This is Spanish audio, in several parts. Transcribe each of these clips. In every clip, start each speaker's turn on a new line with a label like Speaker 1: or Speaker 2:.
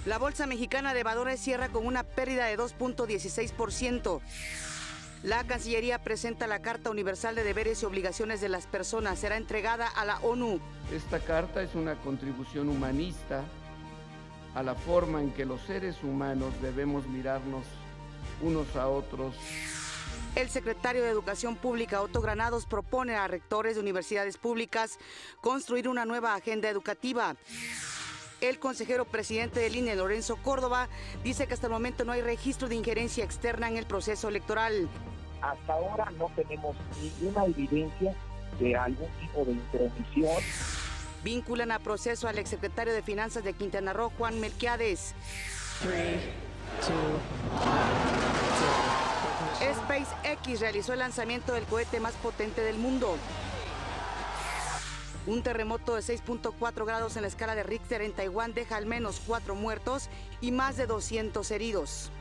Speaker 1: La Bolsa Mexicana de Valores cierra con una pérdida de 2.16%. La Cancillería presenta la Carta Universal de Deberes y Obligaciones de las Personas. Será entregada a la ONU.
Speaker 2: Esta carta es una contribución humanista a la forma en que los seres humanos debemos mirarnos unos a otros.
Speaker 1: El secretario de Educación Pública, Otto Granados, propone a rectores de universidades públicas construir una nueva agenda educativa. El consejero presidente del INE, Lorenzo Córdoba, dice que hasta el momento no hay registro de injerencia externa en el proceso electoral.
Speaker 3: Hasta ahora no tenemos ninguna evidencia de algún tipo de intromisión.
Speaker 1: Vinculan a proceso al exsecretario de Finanzas de Quintana Roo, Juan Melquiades.
Speaker 4: 3, 2, 1.
Speaker 1: SpaceX realizó el lanzamiento del cohete más potente del mundo. Un terremoto de 6.4 grados en la escala de Richter en Taiwán deja al menos 4 muertos y más de 200 heridos.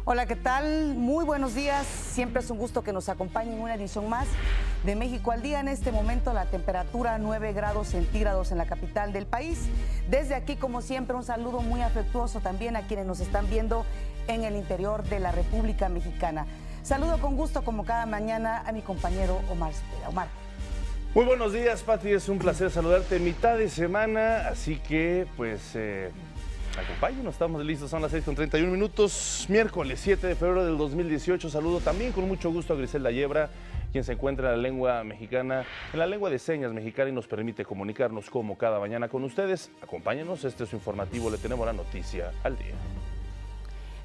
Speaker 1: Hola, ¿qué tal? Muy buenos días. Siempre es un gusto que nos acompañen en una edición más de México al Día. En este momento la temperatura 9 grados centígrados en la capital del país. Desde aquí, como siempre, un saludo muy afectuoso también a quienes nos están viendo en el interior de la República Mexicana. Saludo con gusto, como cada mañana, a mi compañero Omar Cepeda. Omar.
Speaker 5: Muy buenos días, Pati. Es un placer saludarte. Mitad de semana, así que pues acompáñenos, estamos listos, son las 6:31, miércoles 7 de febrero del 2018. Saludo también con mucho gusto a Griselda Yebra, quien se encuentra en la lengua mexicana, en la lengua de señas mexicana y nos permite comunicarnos como cada mañana con ustedes. Acompáñenos, este es su informativo, le tenemos la noticia al día.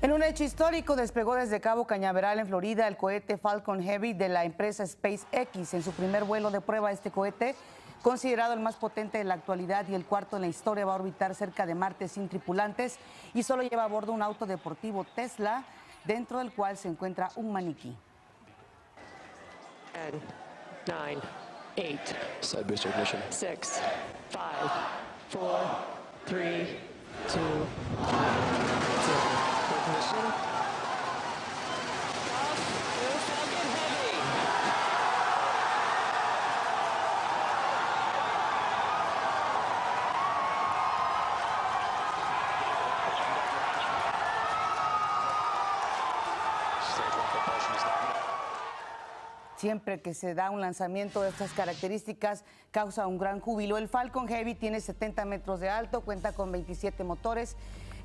Speaker 1: En un hecho histórico, despegó desde Cabo Cañaveral, en Florida, el cohete Falcon Heavy de la empresa SpaceX. En su primer vuelo de prueba, este cohete, considerado el más potente de la actualidad y el cuarto en la historia, va a orbitar cerca de Marte sin tripulantes y solo lleva a bordo un auto deportivo Tesla, dentro del cual se encuentra un maniquí.
Speaker 4: 10, 9, 8,
Speaker 6: Side booster ignition.
Speaker 4: 6, 5, 4, 3, 2, 1, 0. Ignition. Falcon Heavy.
Speaker 1: Siempre que se da un lanzamiento de estas características, causa un gran júbilo. El Falcon Heavy tiene 70 metros de alto, cuenta con 27 motores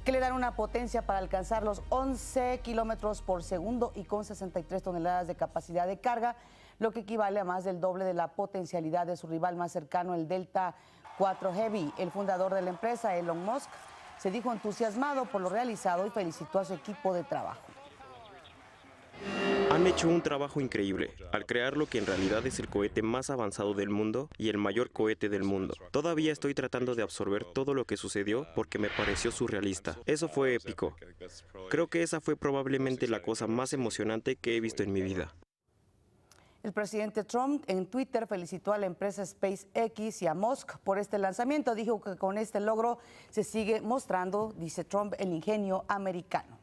Speaker 1: que le dan una potencia para alcanzar los 11 kilómetros por segundo y con 63 toneladas de capacidad de carga, lo que equivale a más del doble de la potencialidad de su rival más cercano, el Delta IV Heavy. El fundador de la empresa, Elon Musk, se dijo entusiasmado por lo realizado y felicitó a su equipo de trabajo.
Speaker 7: Han hecho un trabajo increíble al crear lo que en realidad es el cohete más avanzado del mundo y el mayor cohete del mundo. Todavía estoy tratando de absorber todo lo que sucedió porque me pareció surrealista. Eso fue épico. Creo que esa fue probablemente la cosa más emocionante que he visto en mi vida.
Speaker 1: El presidente Trump en Twitter felicitó a la empresa SpaceX y a Musk por este lanzamiento. Dijo que con este logro se sigue mostrando, dice Trump, el ingenio americano.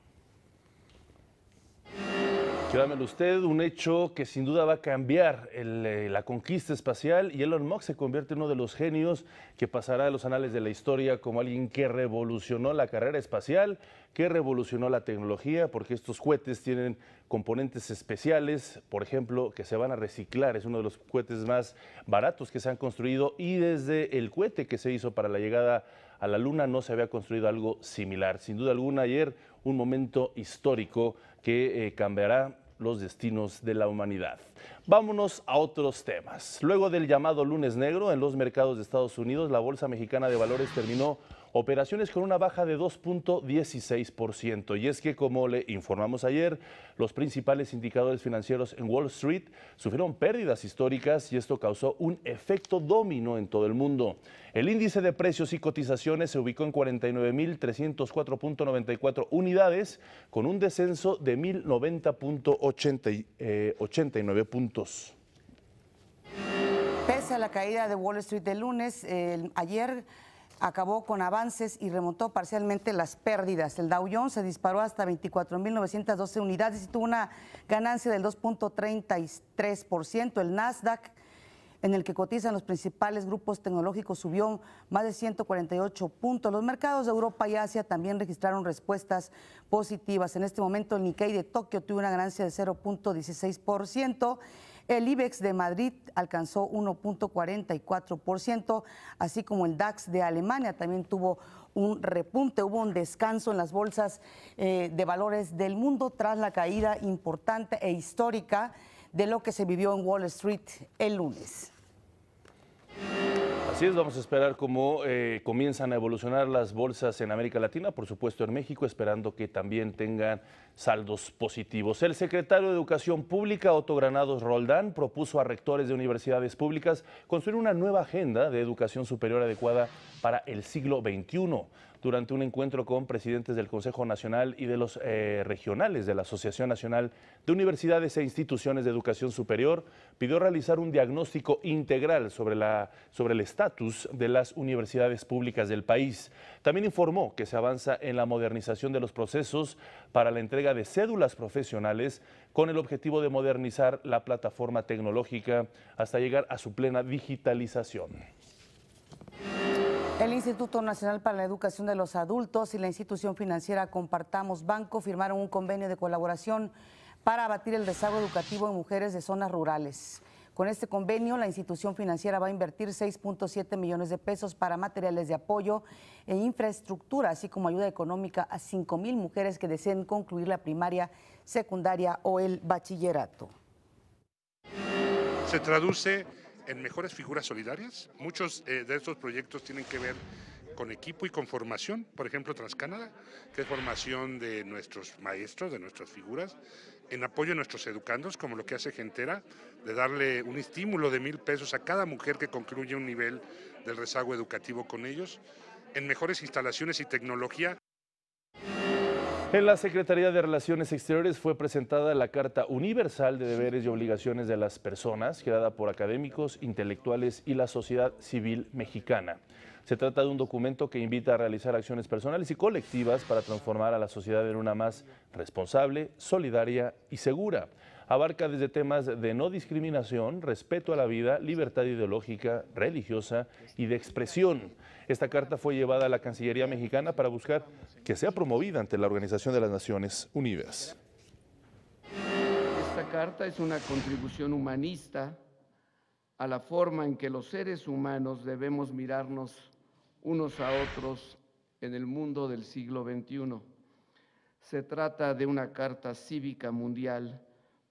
Speaker 5: Créamelo usted, un hecho que sin duda va a cambiar la conquista espacial, y Elon Musk se convierte en uno de los genios que pasará a los anales de la historia como alguien que revolucionó la carrera espacial, que revolucionó la tecnología, porque estos cohetes tienen componentes especiales, por ejemplo, que se van a reciclar. Es uno de los cohetes más baratos que se han construido, y desde el cohete que se hizo para la llegada a la Luna no se había construido algo similar. Sin duda alguna, ayer un momento histórico que cambiará los destinos de la humanidad. Vámonos a otros temas. Luego del llamado lunes negro en los mercados de Estados Unidos, la Bolsa Mexicana de Valores terminó operaciones con una baja de 2.16%. Y es que, como le informamos ayer, los principales indicadores financieros en Wall Street sufrieron pérdidas históricas, y esto causó un efecto dominó en todo el mundo. El índice de precios y cotizaciones se ubicó en 49.304.94 unidades, con un descenso de 1.090.89 puntos.
Speaker 1: Pese a la caída de Wall Street del lunes, ayer acabó con avances y remontó parcialmente las pérdidas. El Dow Jones se disparó hasta 24.912 unidades y tuvo una ganancia del 2.33%. El Nasdaq, en el que cotizan los principales grupos tecnológicos, subió más de 148 puntos. Los mercados de Europa y Asia también registraron respuestas positivas. En este momento el Nikkei de Tokio tuvo una ganancia de 0.16%. El IBEX de Madrid alcanzó 1.44%, así como el DAX de Alemania también tuvo un repunte. Hubo un descanso en las bolsas de valores del mundo tras la caída importante e histórica de lo que se vivió en Wall Street el lunes.
Speaker 5: Así es, vamos a esperar cómo comienzan a evolucionar las bolsas en América Latina, por supuesto en México, esperando que también tengan saldos positivos. El secretario de Educación Pública, Otto Granados Roldán, propuso a rectores de universidades públicas construir una nueva agenda de educación superior adecuada para el siglo XXI. Durante un encuentro con presidentes del Consejo Nacional y de los regionales de la Asociación Nacional de Universidades e Instituciones de Educación Superior, pidió realizar un diagnóstico integral sobre el estatus de las universidades públicas del país. También informó que se avanza en la modernización de los procesos para la entrega de cédulas profesionales con el objetivo de modernizar la plataforma tecnológica hasta llegar a su plena digitalización.
Speaker 1: El Instituto Nacional para la Educación de los Adultos y la institución financiera Compartamos Banco firmaron un convenio de colaboración para abatir el rezago educativo en mujeres de zonas rurales. Con este convenio, la institución financiera va a invertir 6.7 millones de pesos para materiales de apoyo e infraestructura, así como ayuda económica a 5,000 mujeres que deseen concluir la primaria, secundaria o el bachillerato.
Speaker 6: Se traduce en mejores figuras solidarias. Muchos de estos proyectos tienen que ver con equipo y con formación, por ejemplo TransCanada, que es formación de nuestros maestros, de nuestras figuras, en apoyo a nuestros educandos, como lo que hace Gentera, de darle un estímulo de 1,000 pesos a cada mujer que concluye un nivel del rezago educativo con ellos, en mejores instalaciones y tecnología.
Speaker 5: En la Secretaría de Relaciones Exteriores fue presentada la Carta Universal de Deberes y Obligaciones de las Personas, creada por académicos, intelectuales y la sociedad civil mexicana. Se trata de un documento que invita a realizar acciones personales y colectivas para transformar a la sociedad en una más responsable, solidaria y segura. Abarca desde temas de no discriminación, respeto a la vida, libertad ideológica, religiosa y de expresión. Esta carta fue llevada a la Cancillería mexicana para buscar que sea promovida ante la Organización de las Naciones Unidas.
Speaker 2: Esta carta es una contribución humanista a la forma en que los seres humanos debemos mirarnos unos a otros en el mundo del siglo XXI. Se trata de una carta cívica mundial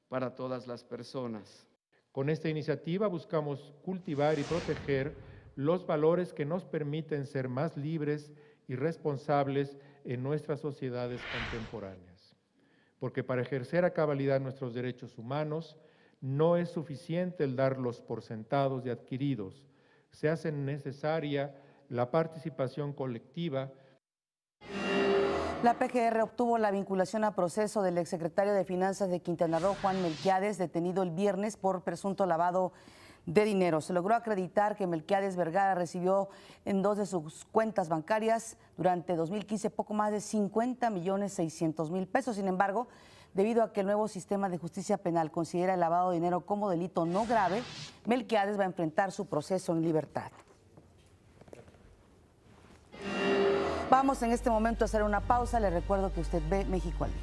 Speaker 2: para todas las personas.
Speaker 8: Con esta iniciativa buscamos cultivar y proteger los valores que nos permiten ser más libres y responsables en nuestras sociedades contemporáneas. Porque para ejercer a cabalidad nuestros derechos humanos, no es suficiente el darlos por sentados y adquiridos. Se hace necesaria la participación colectiva.
Speaker 1: La PGR obtuvo la vinculación a proceso del exsecretario de Finanzas de Quintana Roo, Juan Melquiades, detenido el viernes por presunto lavado de dinero. Se logró acreditar que Melquiades Vergara recibió en 2 de sus cuentas bancarias durante 2015 poco más de 50.600.000 pesos. Sin embargo, debido a que el nuevo sistema de justicia penal considera el lavado de dinero como delito no grave, Melquiades va a enfrentar su proceso en libertad. Vamos en este momento a hacer una pausa. Le recuerdo que usted ve México al Día.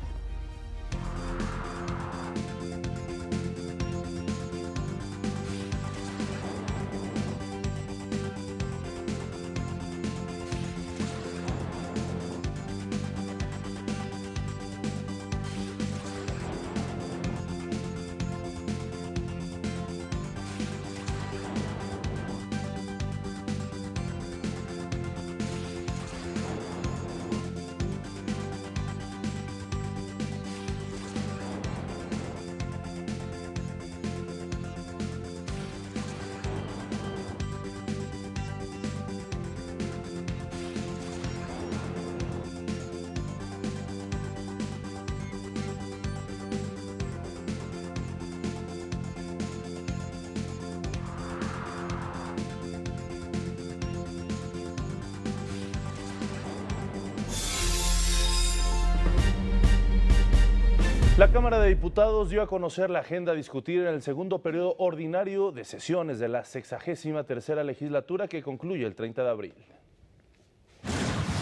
Speaker 5: La Cámara de Diputados dio a conocer la agenda a discutir en el segundo periodo ordinario de sesiones de la 63ª legislatura que concluye el 30 de abril.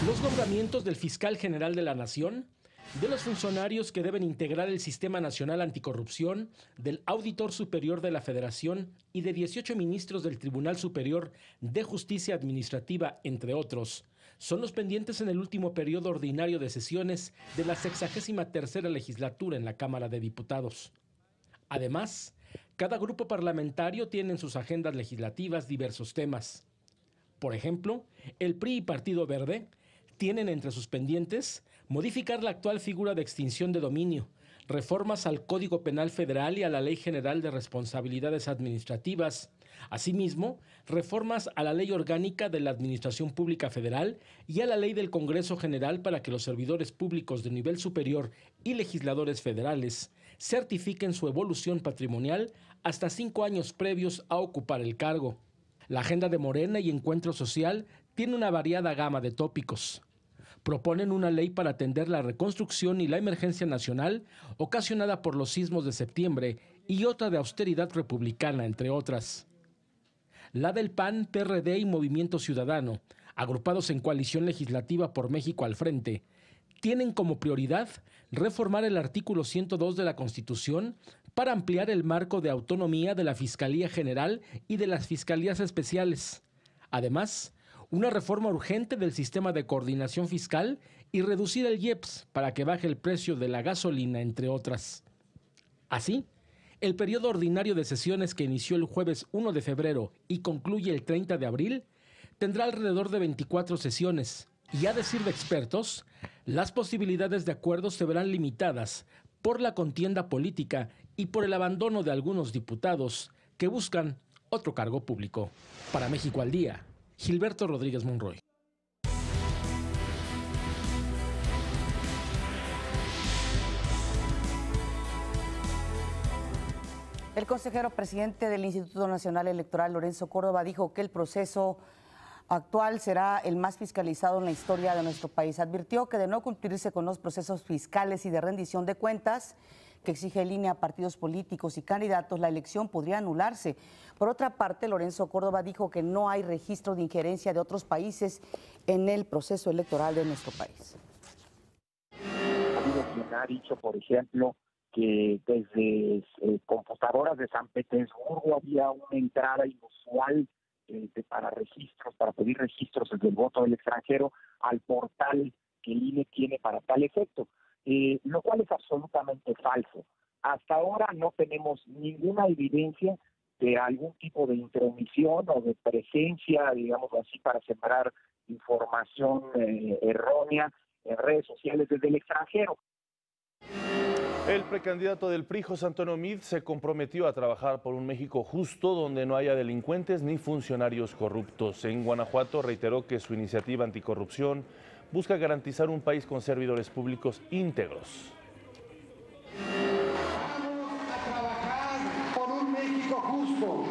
Speaker 9: Los nombramientos del fiscal general de la Nación, de los funcionarios que deben integrar el Sistema Nacional Anticorrupción, del Auditor Superior de la Federación y de 18 ministros del Tribunal Superior de Justicia Administrativa, entre otros, son los pendientes en el último periodo ordinario de sesiones de la 63ª legislatura en la Cámara de Diputados. Además, cada grupo parlamentario tiene en sus agendas legislativas diversos temas. Por ejemplo, el PRI y Partido Verde tienen entre sus pendientes modificar la actual figura de extinción de dominio, reformas al Código Penal Federal y a la Ley General de Responsabilidades Administrativas, asimismo, reformas a la Ley Orgánica de la Administración Pública Federal y a la Ley del Congreso General para que los servidores públicos de nivel superior y legisladores federales certifiquen su evolución patrimonial hasta 5 años previos a ocupar el cargo. La agenda de Morena y Encuentro Social tiene una variada gama de tópicos. Proponen una ley para atender la reconstrucción y la emergencia nacional ocasionada por los sismos de septiembre y otra de austeridad republicana, entre otras. La del PAN, PRD y Movimiento Ciudadano, agrupados en coalición legislativa por México al frente, tienen como prioridad reformar el artículo 102 de la Constitución para ampliar el marco de autonomía de la Fiscalía General y de las Fiscalías Especiales. Además, una reforma urgente del sistema de coordinación fiscal y reducir el IEPS para que baje el precio de la gasolina, entre otras. Así, el periodo ordinario de sesiones que inició el jueves 1 de febrero y concluye el 30 de abril tendrá alrededor de 24 sesiones y, a decir de expertos, las posibilidades de acuerdo se verán limitadas por la contienda política y por el abandono de algunos diputados que buscan otro cargo público. Para México al Día, Gilberto Rodríguez Monroy.
Speaker 1: El consejero presidente del Instituto Nacional Electoral, Lorenzo Córdoba, dijo que el proceso actual será el más fiscalizado en la historia de nuestro país. Advirtió que de no cumplirse con los procesos fiscales y de rendición de cuentas que exige el INE a partidos políticos y candidatos, la elección podría anularse. Por otra parte, Lorenzo Córdoba dijo que no hay registro de injerencia de otros países en el proceso electoral de nuestro país.
Speaker 3: Ha habido quien ha dicho, por ejemplo, que desde computadoras de San Petersburgo había una entrada inusual para registros, para pedir registros del voto del extranjero al portal que el INE tiene para tal efecto. Lo cual es absolutamente falso. Hasta ahora no tenemos ninguna evidencia de algún tipo de intromisión o de presencia, digamos así, para sembrar información errónea en redes sociales desde el extranjero.
Speaker 5: El precandidato del PRI, José Antonio Meade, se comprometió a trabajar por un México justo donde no haya delincuentes ni funcionarios corruptos. En Guanajuato reiteró que su iniciativa anticorrupción busca garantizar un país con servidores públicos íntegros.
Speaker 10: Vamos a trabajar por un México justo,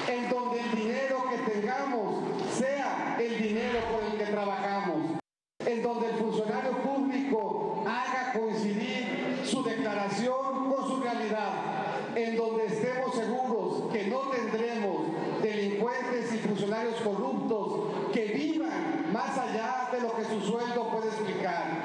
Speaker 10: en donde el dinero que tengamos sea el dinero por el que trabajamos, en donde el funcionario público haga coincidir su declaración con su realidad, en donde estemos seguros que no tendremos delincuentes y funcionarios corruptos que vivan más allá de lo que su sueldo puede explicar.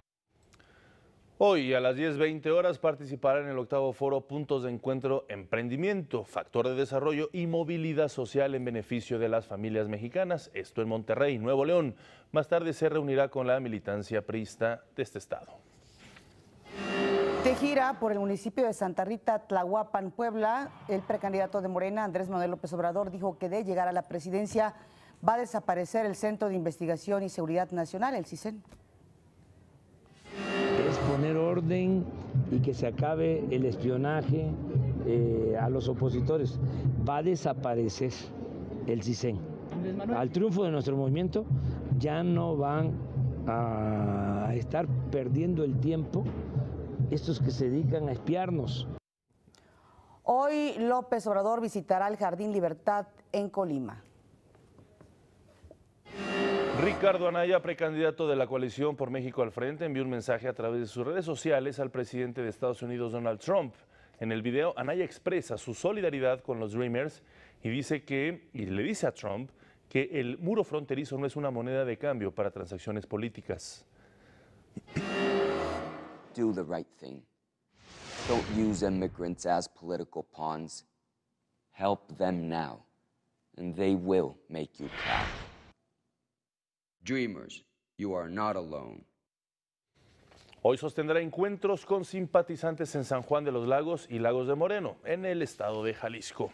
Speaker 5: Hoy a las 10:20 horas participará en el 8º foro Puntos de Encuentro Emprendimiento, Factor de Desarrollo y Movilidad Social en beneficio de las familias mexicanas, esto en Monterrey, Nuevo León. Más tarde se reunirá con la militancia priista de este estado.
Speaker 1: De gira por el municipio de Santa Rita, Tlahuapan, Puebla, el precandidato de Morena, Andrés Manuel López Obrador, dijo que de llegar a la presidencia va a desaparecer el Centro de Investigación y Seguridad Nacional, el CISEN.
Speaker 11: Es poner orden y que se acabe el espionaje a los opositores. Va a desaparecer el CISEN. Al triunfo de nuestro movimiento ya no van a estar perdiendo el tiempo estos que se dedican a espiarnos.
Speaker 1: Hoy López Obrador visitará el Jardín Libertad en Colima.
Speaker 5: Ricardo Anaya, precandidato de la coalición por México al Frente, envió un mensaje a través de sus redes sociales al presidente de Estados Unidos, Donald Trump. En el video, Anaya expresa su solidaridad con los Dreamers y le dice a Trump que el muro fronterizo no es una moneda de cambio para transacciones políticas.
Speaker 12: Do the right thing. Don't use immigrants as political pawns. Help them now, and they will make you proud. Dreamers, you are not alone.
Speaker 5: Hoy sostendrá encuentros con simpatizantes en San Juan de los Lagos y Lagos de Moreno, en el estado de Jalisco.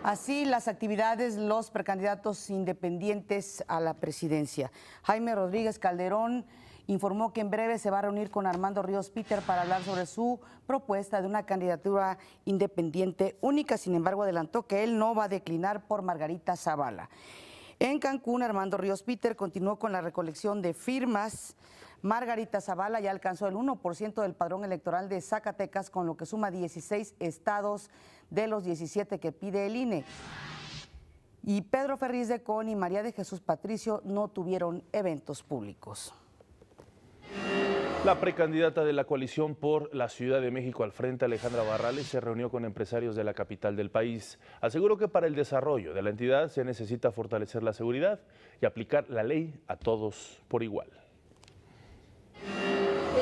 Speaker 1: Así las actividades, los precandidatos independientes a la presidencia. Jaime Rodríguez Calderón informó que en breve se va a reunir con Armando Ríos Peter para hablar sobre su propuesta de una candidatura independiente única. Sin embargo, adelantó que él no va a declinar por Margarita Zavala. En Cancún, Armando Ríos Peter continuó con la recolección de firmas. Margarita Zavala ya alcanzó el 1% del padrón electoral de Zacatecas, con lo que suma 16 estados de los 17 que pide el INE. Y Pedro Ferriz de Con y María de Jesús Patricio no tuvieron eventos públicos.
Speaker 5: La precandidata de la coalición por la Ciudad de México al Frente, Alejandra Barrales, se reunió con empresarios de la capital del país. Aseguró que para el desarrollo de la entidad se necesita fortalecer la seguridad y aplicar la ley a todos por igual.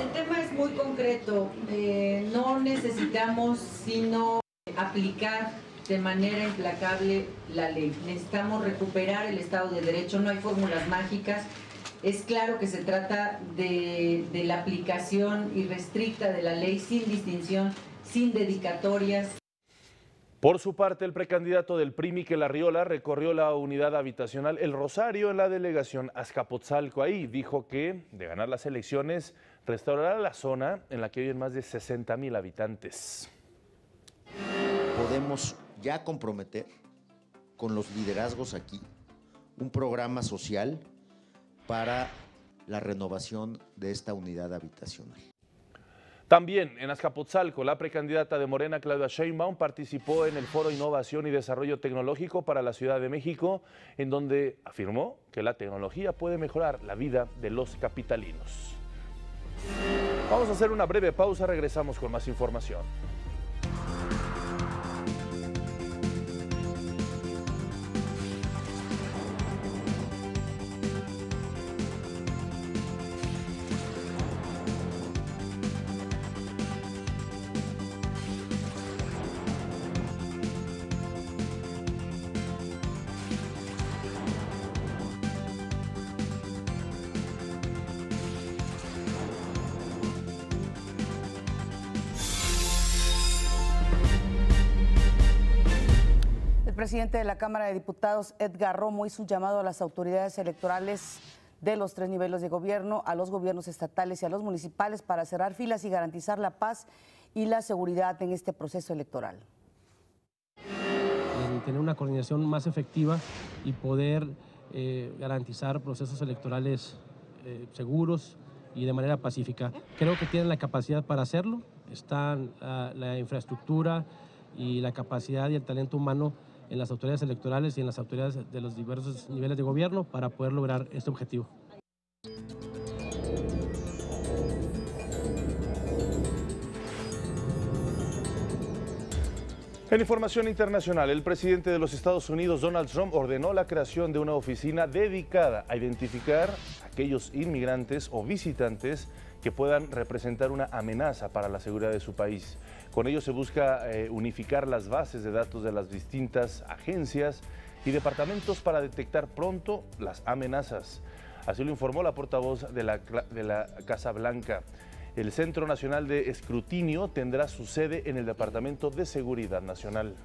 Speaker 13: El tema es muy concreto. No necesitamos sino aplicar de manera implacable la ley. Necesitamos recuperar el Estado de Derecho. No hay fórmulas mágicas. Es claro que se trata de la aplicación irrestricta de la ley, sin distinción, sin dedicatorias.
Speaker 5: Por su parte, el precandidato del PRI, Miquel Arriola, recorrió la unidad habitacional El Rosario en la delegación Azcapotzalco. Ahí dijo que, de ganar las elecciones, restaurará la zona en la que viven más de 60,000 habitantes.
Speaker 14: Podemos ya comprometer con los liderazgos aquí un programa social para la renovación de esta unidad habitacional.
Speaker 5: También en Azcapotzalco, la precandidata de Morena, Claudia Sheinbaum, participó en el Foro Innovación y Desarrollo Tecnológico para la Ciudad de México, en donde afirmó que la tecnología puede mejorar la vida de los capitalinos. Vamos a hacer una breve pausa, regresamos con más información.
Speaker 1: El presidente de la Cámara de Diputados, Edgar Romo, hizo un llamado a las autoridades electorales de los 3 niveles de gobierno, a los gobiernos estatales y a los municipales para cerrar filas y garantizar la paz y la seguridad en este proceso electoral.
Speaker 15: Tener una coordinación más efectiva y poder garantizar procesos electorales seguros y de manera pacífica. Creo que tienen la capacidad para hacerlo, están la infraestructura y la capacidad y el talento humano en las autoridades electorales y en las autoridades de los diversos niveles de gobierno para poder lograr este objetivo.
Speaker 5: En información internacional, el presidente de los Estados Unidos, Donald Trump, ordenó la creación de una oficina dedicada a identificar a aquellos inmigrantes o visitantes que puedan representar una amenaza para la seguridad de su país. Con ello se busca unificar las bases de datos de las distintas agencias y departamentos para detectar pronto las amenazas. Así lo informó la portavoz de la Casa Blanca. El Centro Nacional de Escrutinio tendrá su sede en el Departamento de Seguridad Nacional.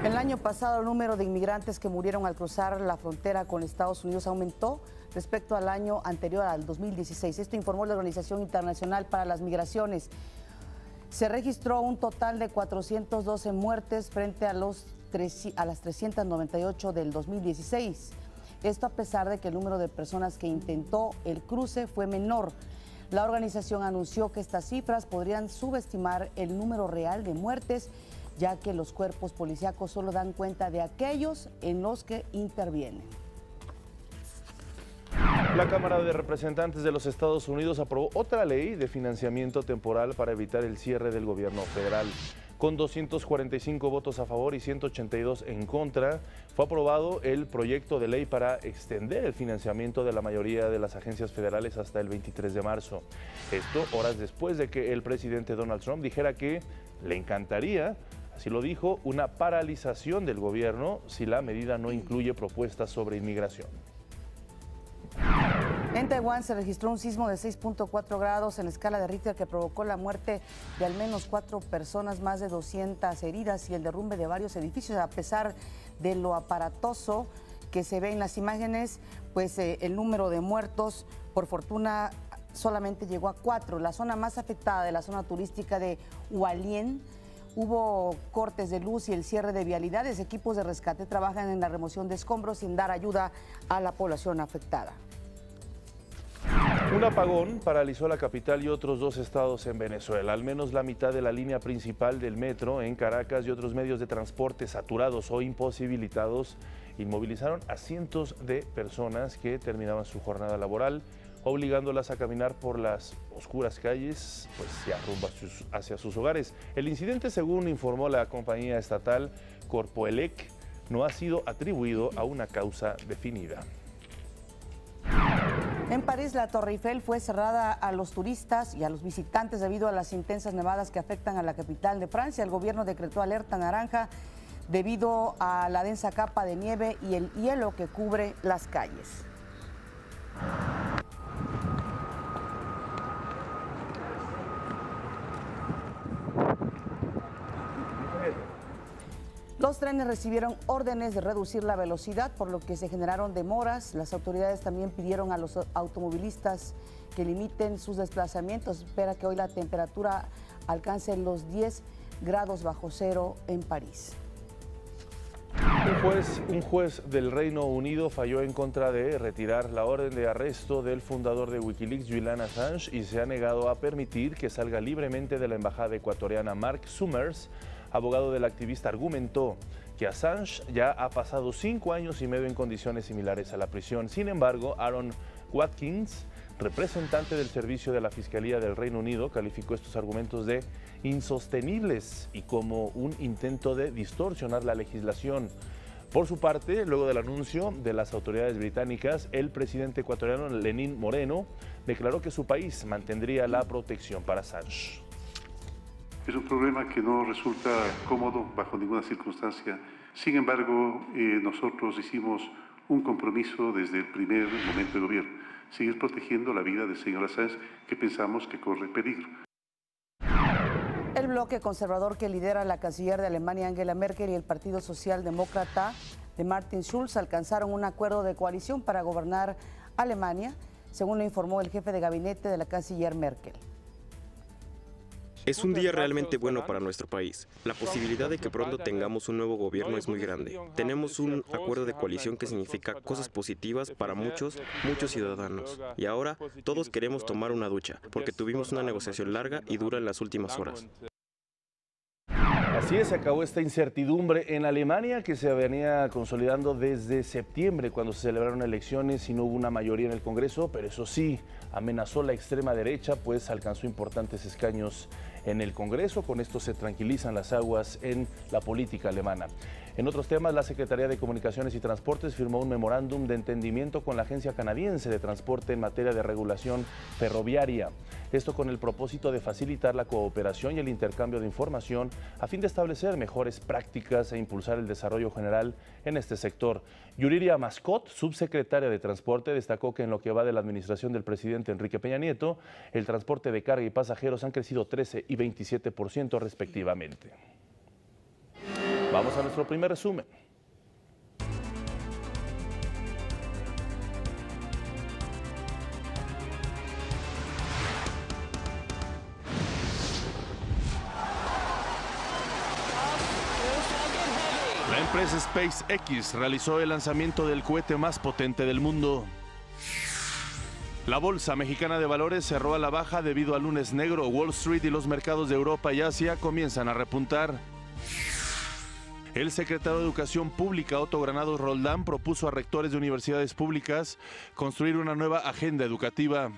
Speaker 1: El año pasado el número de inmigrantes que murieron al cruzar la frontera con Estados Unidos aumentó respecto al año anterior, al 2016. Esto informó la Organización Internacional para las Migraciones. Se registró un total de 412 muertes frente a las 398 del 2016. Esto a pesar de que el número de personas que intentó el cruce fue menor. La organización anunció que estas cifras podrían subestimar el número real de muertes ya que los cuerpos policíacos solo dan cuenta de aquellos en los que intervienen.
Speaker 5: La Cámara de Representantes de los Estados Unidos aprobó otra ley de financiamiento temporal para evitar el cierre del gobierno federal. Con 245 votos a favor y 182 en contra, fue aprobado el proyecto de ley para extender el financiamiento de la mayoría de las agencias federales hasta el 23 de marzo. Esto horas después de que el presidente Donald Trump dijera que le encantaría, así lo dijo, una paralización del gobierno si la medida no incluye propuestas sobre inmigración.
Speaker 1: En Taiwán se registró un sismo de 6.4 grados en la escala de Richter que provocó la muerte de al menos 4 personas, más de 200 heridas y el derrumbe de varios edificios. A pesar de lo aparatoso que se ve en las imágenes, pues el número de muertos, por fortuna, solamente llegó a 4. La zona más afectada de la zona turística de Hualien, hubo cortes de luz y el cierre de vialidades. Equipos de rescate trabajan en la remoción de escombros sin dar ayuda a la población afectada.
Speaker 5: Un apagón paralizó la capital y otros 2 estados en Venezuela. Al menos la mitad de la línea principal del metro en Caracas y otros medios de transporte saturados o imposibilitados inmovilizaron a cientos de personas que terminaban su jornada laboral, obligándolas a caminar por las oscuras calles, pues ya rumbo hacia sus hogares. El incidente, según informó la compañía estatal Corpoelec, no ha sido atribuido a una causa definida.
Speaker 1: En París, la Torre Eiffel fue cerrada a los turistas y a los visitantes debido a las intensas nevadas que afectan a la capital de Francia. El gobierno decretó alerta naranja debido a la densa capa de nieve y el hielo que cubre las calles. Los trenes recibieron órdenes de reducir la velocidad, por lo que se generaron demoras. Las autoridades también pidieron a los automovilistas que limiten sus desplazamientos. Espera que hoy la temperatura alcance los 10 grados bajo cero en París.
Speaker 5: Un juez del Reino Unido falló en contra de retirar la orden de arresto del fundador de Wikileaks, Julian Assange, y se ha negado a permitir que salga libremente de la embajada ecuatoriana. Mark Summers, abogado del activista, argumentó que Assange ya ha pasado 5 años y medio en condiciones similares a la prisión. Sin embargo, Aaron Watkins, representante del servicio de la Fiscalía del Reino Unido, calificó estos argumentos de insostenibles y como un intento de distorsionar la legislación. Por su parte, luego del anuncio de las autoridades británicas, el presidente ecuatoriano Lenín Moreno declaró que su país mantendría la protección para Assange.
Speaker 16: Es un problema que no resulta cómodo bajo ninguna circunstancia. Sin embargo, nosotros hicimos un compromiso desde el primer momento del gobierno, seguir protegiendo la vida del señor Assange, que pensamos que corre peligro.
Speaker 1: El bloque conservador que lidera la canciller de Alemania, Angela Merkel, y el Partido Socialdemócrata de Martin Schulz alcanzaron un acuerdo de coalición para gobernar Alemania, según lo informó el jefe de gabinete de la canciller Merkel.
Speaker 7: Es un día realmente bueno para nuestro país. La posibilidad de que pronto tengamos un nuevo gobierno es muy grande. Tenemos un acuerdo de coalición que significa cosas positivas para muchos ciudadanos. Y ahora todos queremos tomar una ducha, porque tuvimos una negociación larga y dura en las últimas horas.
Speaker 5: Así es, se acabó esta incertidumbre en Alemania que se venía consolidando desde septiembre, cuando se celebraron elecciones y no hubo una mayoría en el Congreso, pero eso sí, amenazó la extrema derecha, pues alcanzó importantes escaños en el Congreso. Con esto se tranquilizan las aguas en la política alemana. En otros temas, la Secretaría de Comunicaciones y Transportes firmó un memorándum de entendimiento con la Agencia Canadiense de Transporte en materia de regulación ferroviaria. Esto con el propósito de facilitar la cooperación y el intercambio de información a fin de establecer mejores prácticas e impulsar el desarrollo general en este sector. Yuriria Mascot, subsecretaria de Transporte, destacó que en lo que va de la administración del presidente Enrique Peña Nieto, el transporte de carga y pasajeros han crecido 13 y 27% respectivamente. Vamos a nuestro primer resumen. La empresa SpaceX realizó el lanzamiento del cohete más potente del mundo. La Bolsa Mexicana de Valores cerró a la baja debido al lunes negro. Wall Street y los mercados de Europa y Asia comienzan a repuntar. El secretario de Educación Pública, Otto Granados Roldán, propuso a rectores de universidades públicas construir una nueva agenda educativa.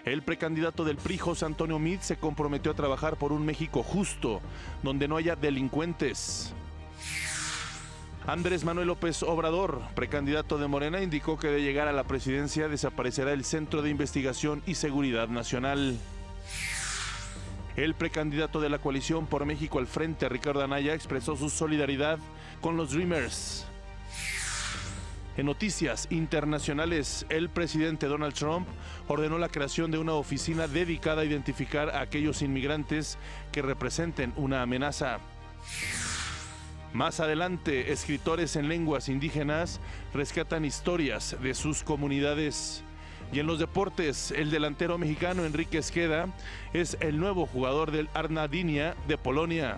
Speaker 5: El precandidato del PRI, José Antonio Meade, se comprometió a trabajar por un México justo, donde no haya delincuentes. Andrés Manuel López Obrador, precandidato de Morena, indicó que de llegar a la presidencia desaparecerá el Centro de Investigación y Seguridad Nacional. El precandidato de la coalición por México al frente, Ricardo Anaya, expresó su solidaridad con los Dreamers. En noticias internacionales, el presidente Donald Trump ordenó la creación de una oficina dedicada a identificar a aquellos inmigrantes que representen una amenaza. Más adelante, escritores en lenguas indígenas rescatan historias de sus comunidades. Y en los deportes, el delantero mexicano Enrique Esqueda es el nuevo jugador del Arnaudinia de Polonia.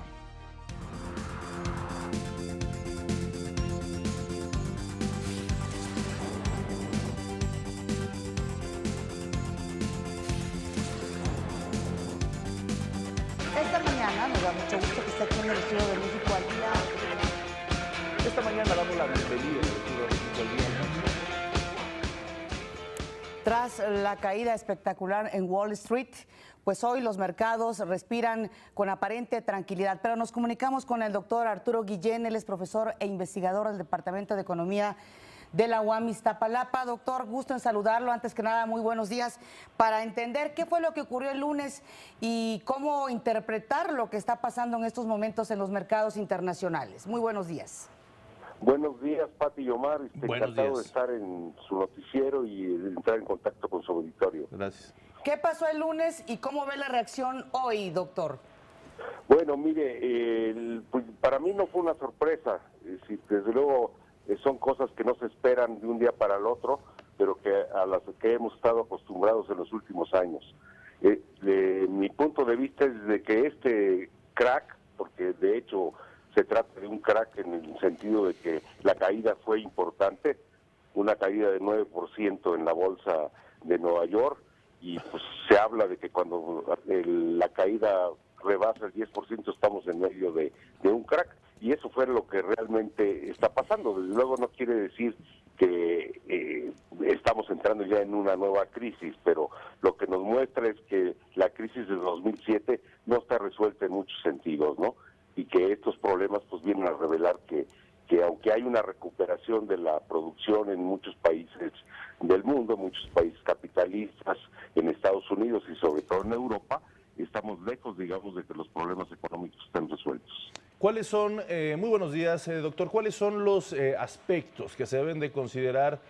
Speaker 1: Esta mañana nos da mucho gusto que esté aquí en el Estudio de México al Día.
Speaker 5: Esta mañana damos la bienvenida al Estudio de México al Día.
Speaker 1: Tras la caída espectacular en Wall Street, pues hoy los mercados respiran con aparente tranquilidad. Pero nos comunicamos con el doctor Arturo Guillén, él es profesor e investigador del Departamento de Economía de la UAM Iztapalapa. Doctor, gusto en saludarlo. Antes que nada, muy buenos días. Para entender qué fue lo que ocurrió el lunes y cómo interpretar lo que está pasando en estos momentos en los mercados internacionales. Muy buenos días.
Speaker 17: Buenos días, Pati y Omar. Encantado
Speaker 5: días.
Speaker 17: de estar en su noticiero y de entrar en contacto con su auditorio.
Speaker 5: Gracias.
Speaker 1: ¿Qué pasó el lunes y cómo ve la reacción hoy, doctor?
Speaker 17: Bueno, mire, pues para mí no fue una sorpresa. Desde luego son cosas que no se esperan de un día para el otro, pero que a las que hemos estado acostumbrados en los últimos años. Mi punto de vista es de que este crack, porque de hecho se trata de un crack en el sentido de que la caída fue importante, una caída de 9% en la bolsa de Nueva York, y pues se habla de que cuando la caída rebasa el 10% estamos en medio de un crack, y eso fue lo que realmente está pasando. Desde luego no quiere decir que estamos entrando ya en una nueva crisis, pero lo que nos muestra es que la crisis de 2007 no está resuelta en muchos sentidos, ¿no? Y que estos problemas pues vienen a revelar que aunque hay una recuperación de la producción en muchos países del mundo, muchos países capitalistas, en Estados Unidos y sobre todo en Europa, estamos lejos, digamos, de que los problemas económicos estén resueltos.
Speaker 5: ¿Cuáles son, muy buenos días, doctor, cuáles son los aspectos que se deben de considerar,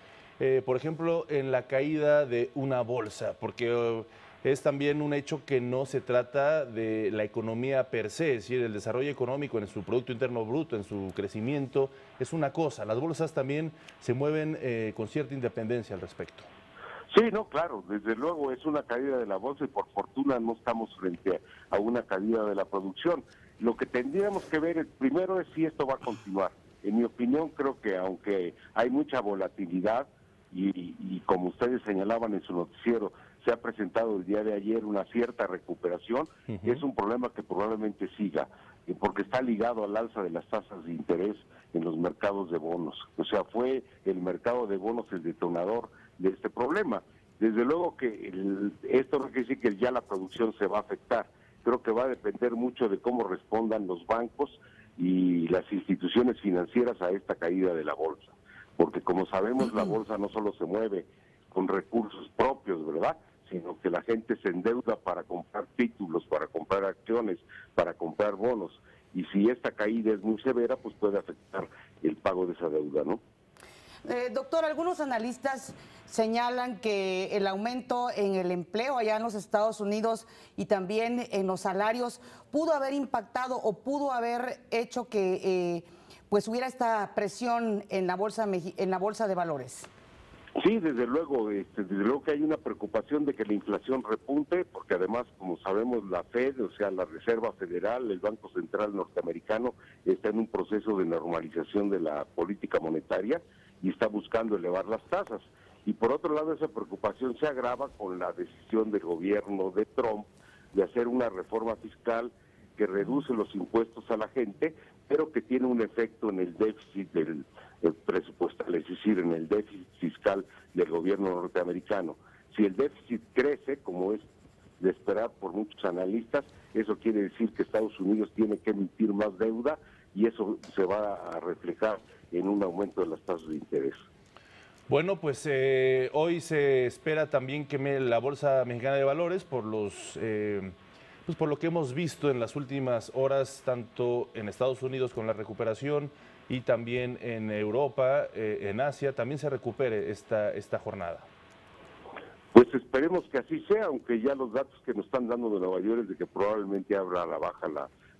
Speaker 5: por ejemplo, en la caída de una bolsa? Porque es también un hecho que no se trata de la economía per se, es decir, el desarrollo económico en su Producto Interno Bruto, en su crecimiento, es una cosa. Las bolsas también se mueven con cierta independencia al respecto.
Speaker 17: Sí, no, claro, desde luego es una caída de la bolsa y por fortuna no estamos frente a una caída de la producción. Lo que tendríamos que ver primero es si esto va a continuar. En mi opinión, creo que aunque hay mucha volatilidad y como ustedes señalaban en su noticiero, se ha presentado el día de ayer una cierta recuperación, es un problema que probablemente siga, porque está ligado al alza de las tasas de interés en los mercados de bonos. O sea, fue el mercado de bonos el detonador de este problema. Desde luego que esto no quiere decir que ya la producción se va a afectar. Creo que va a depender mucho de cómo respondan los bancos y las instituciones financieras a esta caída de la bolsa. Porque como sabemos, la bolsa no solo se mueve con recursos propios, ¿verdad?, sino que la gente se endeuda para comprar títulos, para comprar acciones, para comprar bonos. Y si esta caída es muy severa, pues puede afectar el pago de esa deuda, ¿no?
Speaker 1: Doctor, algunos analistas señalan que el aumento en el empleo allá en los Estados Unidos y también en los salarios pudo haber impactado o pudo haber hecho que pues hubiera esta presión en la bolsa de valores.
Speaker 17: Sí, desde luego que hay una preocupación de que la inflación repunte, porque además, como sabemos, la Fed, o sea, la Reserva Federal, el Banco Central norteamericano, está en un proceso de normalización de la política monetaria y está buscando elevar las tasas. Y por otro lado, esa preocupación se agrava con la decisión del gobierno de Trump de hacer una reforma fiscal que reduce los impuestos a la gente, pero que tiene un efecto en el déficit del presupuestal, es decir, en el déficit fiscal del gobierno norteamericano. Si el déficit crece, como es de esperar por muchos analistas, eso quiere decir que Estados Unidos tiene que emitir más deuda y eso se va a reflejar en un aumento de las tasas de interés.
Speaker 5: Bueno, pues hoy se espera también que la Bolsa Mexicana de Valores, por por lo que hemos visto en las últimas horas, tanto en Estados Unidos con la recuperación y también en Europa, en Asia, también se recupere esta jornada.
Speaker 17: Pues esperemos que así sea, aunque ya los datos que nos están dando de Nueva York es de que probablemente abra a la baja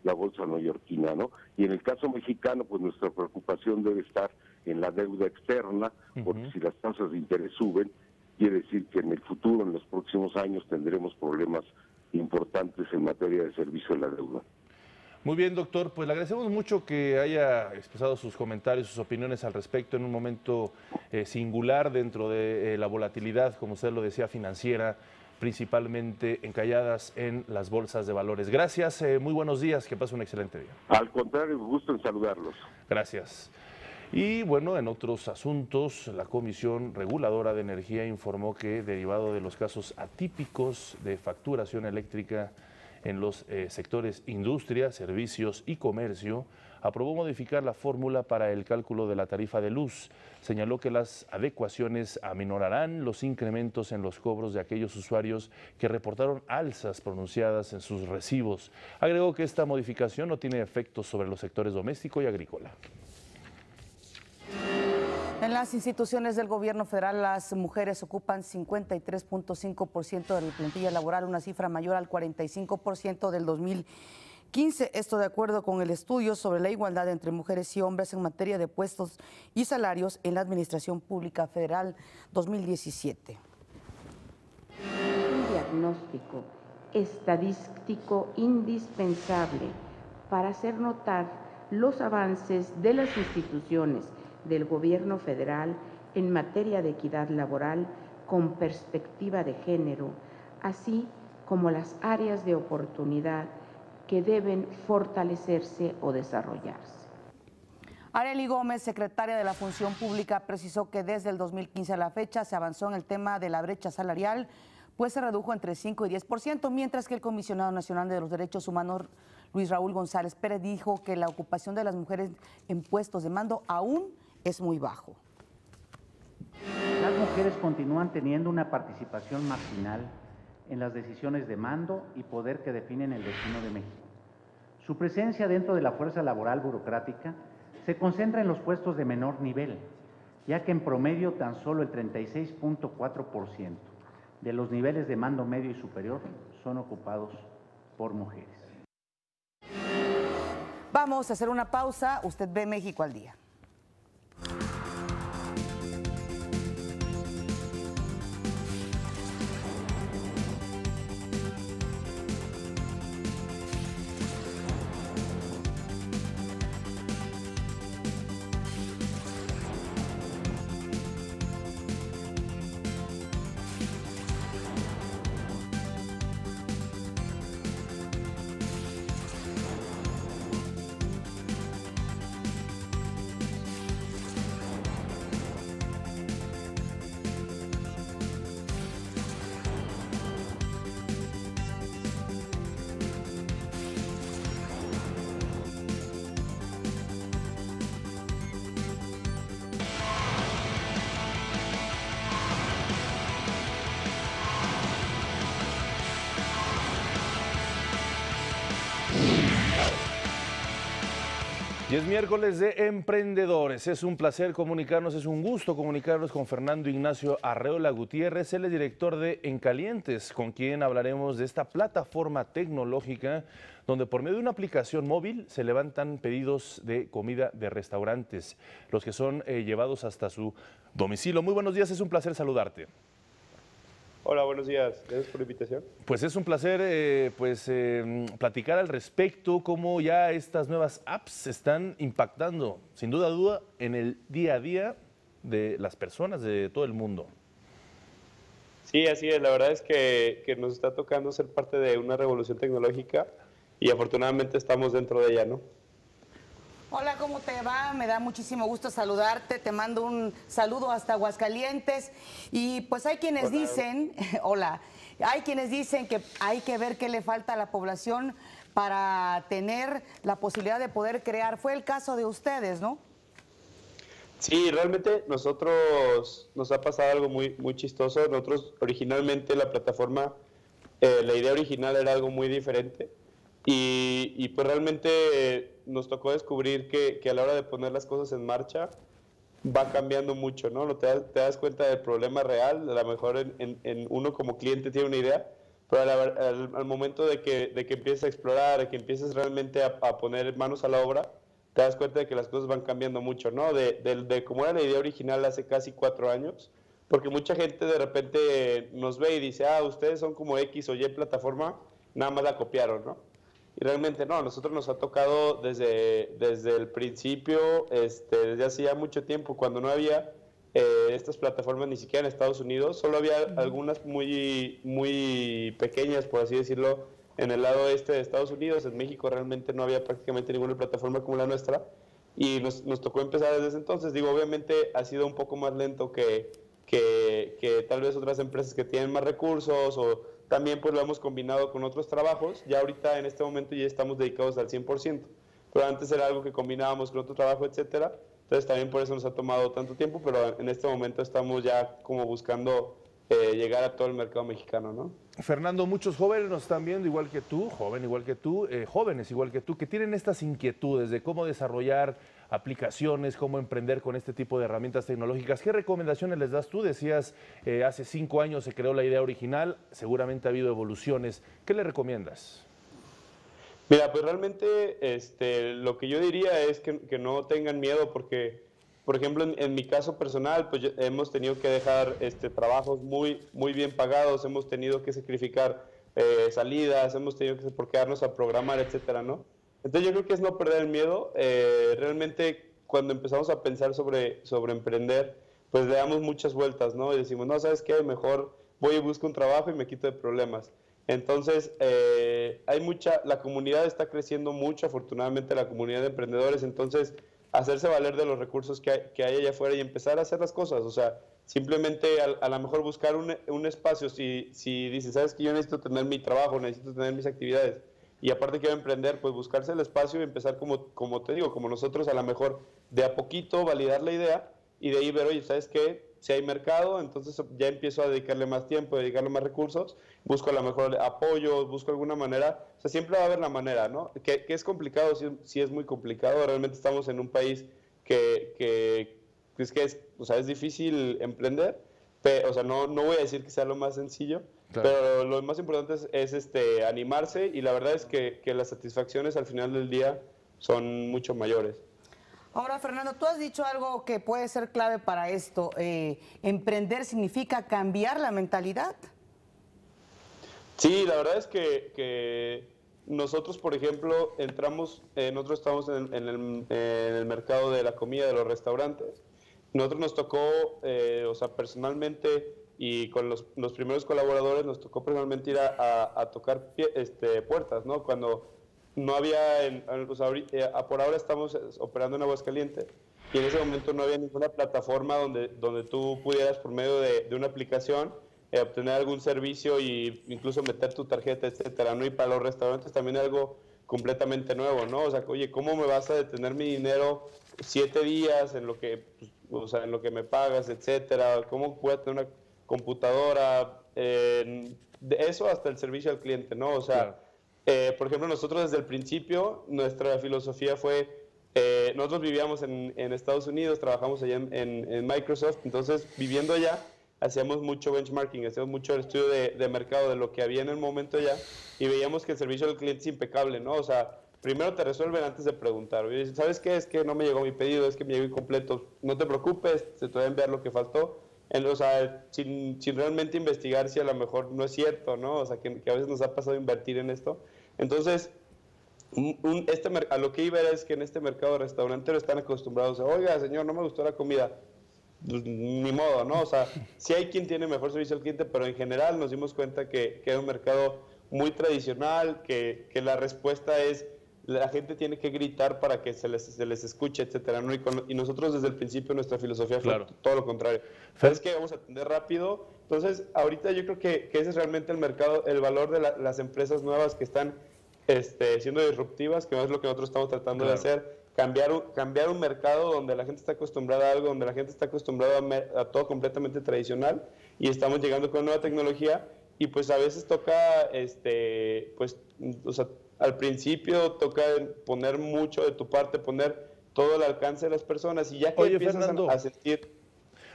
Speaker 17: la bolsa neoyorquina, ¿no? Y en el caso mexicano, pues nuestra preocupación debe estar en la deuda externa, porque si las tasas de interés suben, quiere decir que en el futuro, en los próximos años, tendremos problemas importantes en materia de servicio de la deuda.
Speaker 5: Muy bien, doctor, pues le agradecemos mucho que haya expresado sus comentarios, sus opiniones al respecto en un momento singular dentro de la volatilidad, como usted lo decía, financiera, principalmente encalladas en las bolsas de valores. Gracias, muy buenos días, que pase un excelente día.
Speaker 17: Al contrario, gusto en saludarlos.
Speaker 5: Gracias. Y bueno, en otros asuntos, la Comisión Reguladora de Energía informó que, derivado de los casos atípicos de facturación eléctrica en los sectores industria, servicios y comercio, aprobó modificar la fórmula para el cálculo de la tarifa de luz. Señaló que las adecuaciones aminorarán los incrementos en los cobros de aquellos usuarios que reportaron alzas pronunciadas en sus recibos. Agregó que esta modificación no tiene efectos sobre los sectores doméstico y agrícola.
Speaker 1: En las instituciones del gobierno federal, las mujeres ocupan 53.5% de la plantilla laboral, una cifra mayor al 45% del 2015. Esto de acuerdo con el estudio sobre la igualdad entre mujeres y hombres en materia de puestos y salarios en la Administración Pública Federal 2017.
Speaker 18: Un diagnóstico estadístico indispensable para hacer notar los avances de las instituciones del gobierno federal en materia de equidad laboral con perspectiva de género, así como las áreas de oportunidad que deben fortalecerse o desarrollarse.
Speaker 1: Arely Gómez, secretaria de la Función Pública, precisó que desde el 2015 a la fecha se avanzó en el tema de la brecha salarial, pues se redujo entre 5 y 10%, mientras que el Comisionado Nacional de los Derechos Humanos, Luis Raúl González Pérez, dijo que la ocupación de las mujeres en puestos de mando aún es muy bajo.
Speaker 19: Las mujeres continúan teniendo una participación marginal en las decisiones de mando y poder que definen el destino de México. Su presencia dentro de la fuerza laboral burocrática se concentra en los puestos de menor nivel, ya que en promedio tan solo el 36.4% de los niveles de mando medio y superior son ocupados por mujeres.
Speaker 1: Vamos a hacer una pausa. Usted ve México al día.
Speaker 5: Y es miércoles de Emprendedores. Es un placer comunicarnos, es un gusto comunicarnos con Fernando Ignacio Arreola Gutiérrez. Él es director de Encalientes, con quien hablaremos de esta plataforma tecnológica donde por medio de una aplicación móvil se levantan pedidos de comida de restaurantes, los que son llevados hasta su domicilio. Muy buenos días, es un placer saludarte.
Speaker 20: Hola, buenos días. Gracias por la invitación.
Speaker 5: Pues es un placer platicar al respecto, cómo ya estas nuevas apps están impactando, sin duda, en el día a día de las personas de todo el mundo.
Speaker 20: Sí, así es. La verdad es que nos está tocando ser parte de una revolución tecnológica y afortunadamente estamos dentro de ella, ¿no?
Speaker 1: Hola, ¿cómo te va? Me da muchísimo gusto saludarte. Te mando un saludo hasta Aguascalientes. Y pues hay quienes dicen, hola, hay quienes dicen que hay que ver qué le falta a la población para tener la posibilidad de poder crear. Fue el caso de ustedes, ¿no?
Speaker 20: Sí, realmente nosotros nos ha pasado algo muy chistoso. Nosotros originalmente la plataforma, la idea original era algo muy diferente. Y pues realmente nos tocó descubrir que a la hora de poner las cosas en marcha va cambiando mucho, ¿no? Te das cuenta del problema real, a lo mejor en uno como cliente tiene una idea, pero al momento de que empieces a explorar, de que empieces realmente a poner manos a la obra, te das cuenta de que las cosas van cambiando mucho, ¿no? De cómo era la idea original hace casi 4 años, porque mucha gente de repente nos ve y dice, ustedes son como X o Y plataforma, nada más la copiaron, ¿no? Y realmente no, a nosotros nos ha tocado desde el principio, desde hace ya mucho tiempo, cuando no había estas plataformas ni siquiera en Estados Unidos, solo había algunas muy pequeñas, por así decirlo, en el lado este de Estados Unidos. En México realmente no había prácticamente ninguna plataforma como la nuestra, y nos tocó empezar desde ese entonces. Digo, obviamente ha sido un poco más lento que tal vez otras empresas que tienen más recursos, o también pues lo hemos combinado con otros trabajos. Ya ahorita en este momento ya estamos dedicados al 100%, pero antes era algo que combinábamos con otro trabajo, etcétera. Entonces también por eso nos ha tomado tanto tiempo, pero en este momento estamos ya como buscando llegar a todo el mercado mexicano, ¿no?
Speaker 5: Fernando, muchos jóvenes nos están viendo igual que tú, jóvenes igual que tú, que tienen estas inquietudes de cómo desarrollar aplicaciones, cómo emprender con este tipo de herramientas tecnológicas. ¿Qué recomendaciones les das tú? Decías, hace 5 años se creó la idea original, seguramente ha habido evoluciones. ¿Qué le recomiendas?
Speaker 20: Mira, pues realmente lo que yo diría es que no tengan miedo, porque, por ejemplo, en mi caso personal, pues hemos tenido que dejar trabajos muy bien pagados, hemos tenido que sacrificar salidas, hemos tenido que quedarnos a programar, etcétera, ¿no? Entonces yo creo que es no perder el miedo. Realmente cuando empezamos a pensar sobre emprender, pues le damos muchas vueltas, ¿no? Y decimos, no, ¿sabes qué? Mejor voy y busco un trabajo y me quito de problemas. Entonces, la comunidad está creciendo mucho, afortunadamente, la comunidad de emprendedores. Entonces, hacerse valer de los recursos que hay allá afuera y empezar a hacer las cosas. O sea, simplemente a lo mejor buscar un espacio. Si dices, ¿sabes qué? Yo necesito tener mi trabajo, necesito tener mis actividades, y aparte quiero emprender, pues buscarse el espacio y empezar como te digo, como nosotros, a lo mejor de a poquito validar la idea, y de ahí ver, oye, ¿sabes qué? Si hay mercado, entonces ya empiezo a dedicarle más tiempo, a dedicarle más recursos, busco a lo mejor apoyo, busco alguna manera. O sea, siempre va a haber la manera, ¿no? Que es complicado, sí es muy complicado. Realmente estamos en un país que es difícil emprender. O sea, no voy a decir que sea lo más sencillo, claro, pero lo más importante es animarse, y la verdad es que las satisfacciones al final del día son mucho mayores.
Speaker 1: Ahora, Fernando, tú has dicho algo que puede ser clave para esto. ¿Emprender significa cambiar la mentalidad?
Speaker 20: Sí, la verdad es que nosotros, por ejemplo, nosotros estamos en el mercado de la comida, de los restaurantes. Nosotros nos tocó, personalmente, y con los primeros colaboradores, nos tocó personalmente ir a tocar puertas, ¿no? Cuando no había, por ahora estamos operando en Aguascalientes, y en ese momento no había ninguna plataforma donde tú pudieras, por medio de una aplicación, obtener algún servicio e incluso meter tu tarjeta, etcétera, ¿no? Y para los restaurantes también es algo completamente nuevo, ¿no? O sea, oye, ¿cómo me vas a detener mi dinero 7 días en lo que me pagas, etcétera? ¿Cómo puedo tener una computadora? De eso hasta el servicio al cliente, ¿no? O sea, claro. Por ejemplo, nosotros desde el principio, nuestra filosofía fue, nosotros vivíamos en Estados Unidos, trabajamos allá en Microsoft, entonces viviendo allá, hacíamos mucho benchmarking, hacíamos mucho estudio de mercado de lo que había en el momento allá, y veíamos que el servicio al cliente es impecable, ¿no? O sea, primero te resuelven antes de preguntar. Oye, ¿sabes qué? Es que no me llegó mi pedido, es que me llegó incompleto. No te preocupes, se te va a enviar lo que faltó. O sea, sin realmente investigar si a lo mejor no es cierto, ¿no? O sea, que a veces nos ha pasado invertir en esto. Entonces, a lo que iba era es que en este mercado restaurantero están acostumbrados a, oiga, señor, no me gustó la comida. Pues, ni modo, ¿no? O sea, sí hay quien tiene mejor servicio al cliente, pero en general nos dimos cuenta que era un mercado muy tradicional, que la respuesta es la gente tiene que gritar para que se les escuche, etcétera, ¿no? Y nosotros desde el principio nuestra filosofía fue todo lo contrario. Es que vamos a atender rápido. Entonces, ahorita yo creo que ese es realmente el mercado, el valor de las empresas nuevas que están siendo disruptivas, que no es lo que nosotros estamos tratando de hacer. Cambiar un mercado donde la gente está acostumbrada a algo, donde la gente está acostumbrada a todo completamente tradicional, y estamos llegando con nueva tecnología, y pues a veces toca, pues, o sea, al principio toca poner mucho de tu parte, poner todo al alcance de las personas, y ya que empiezas a sentir...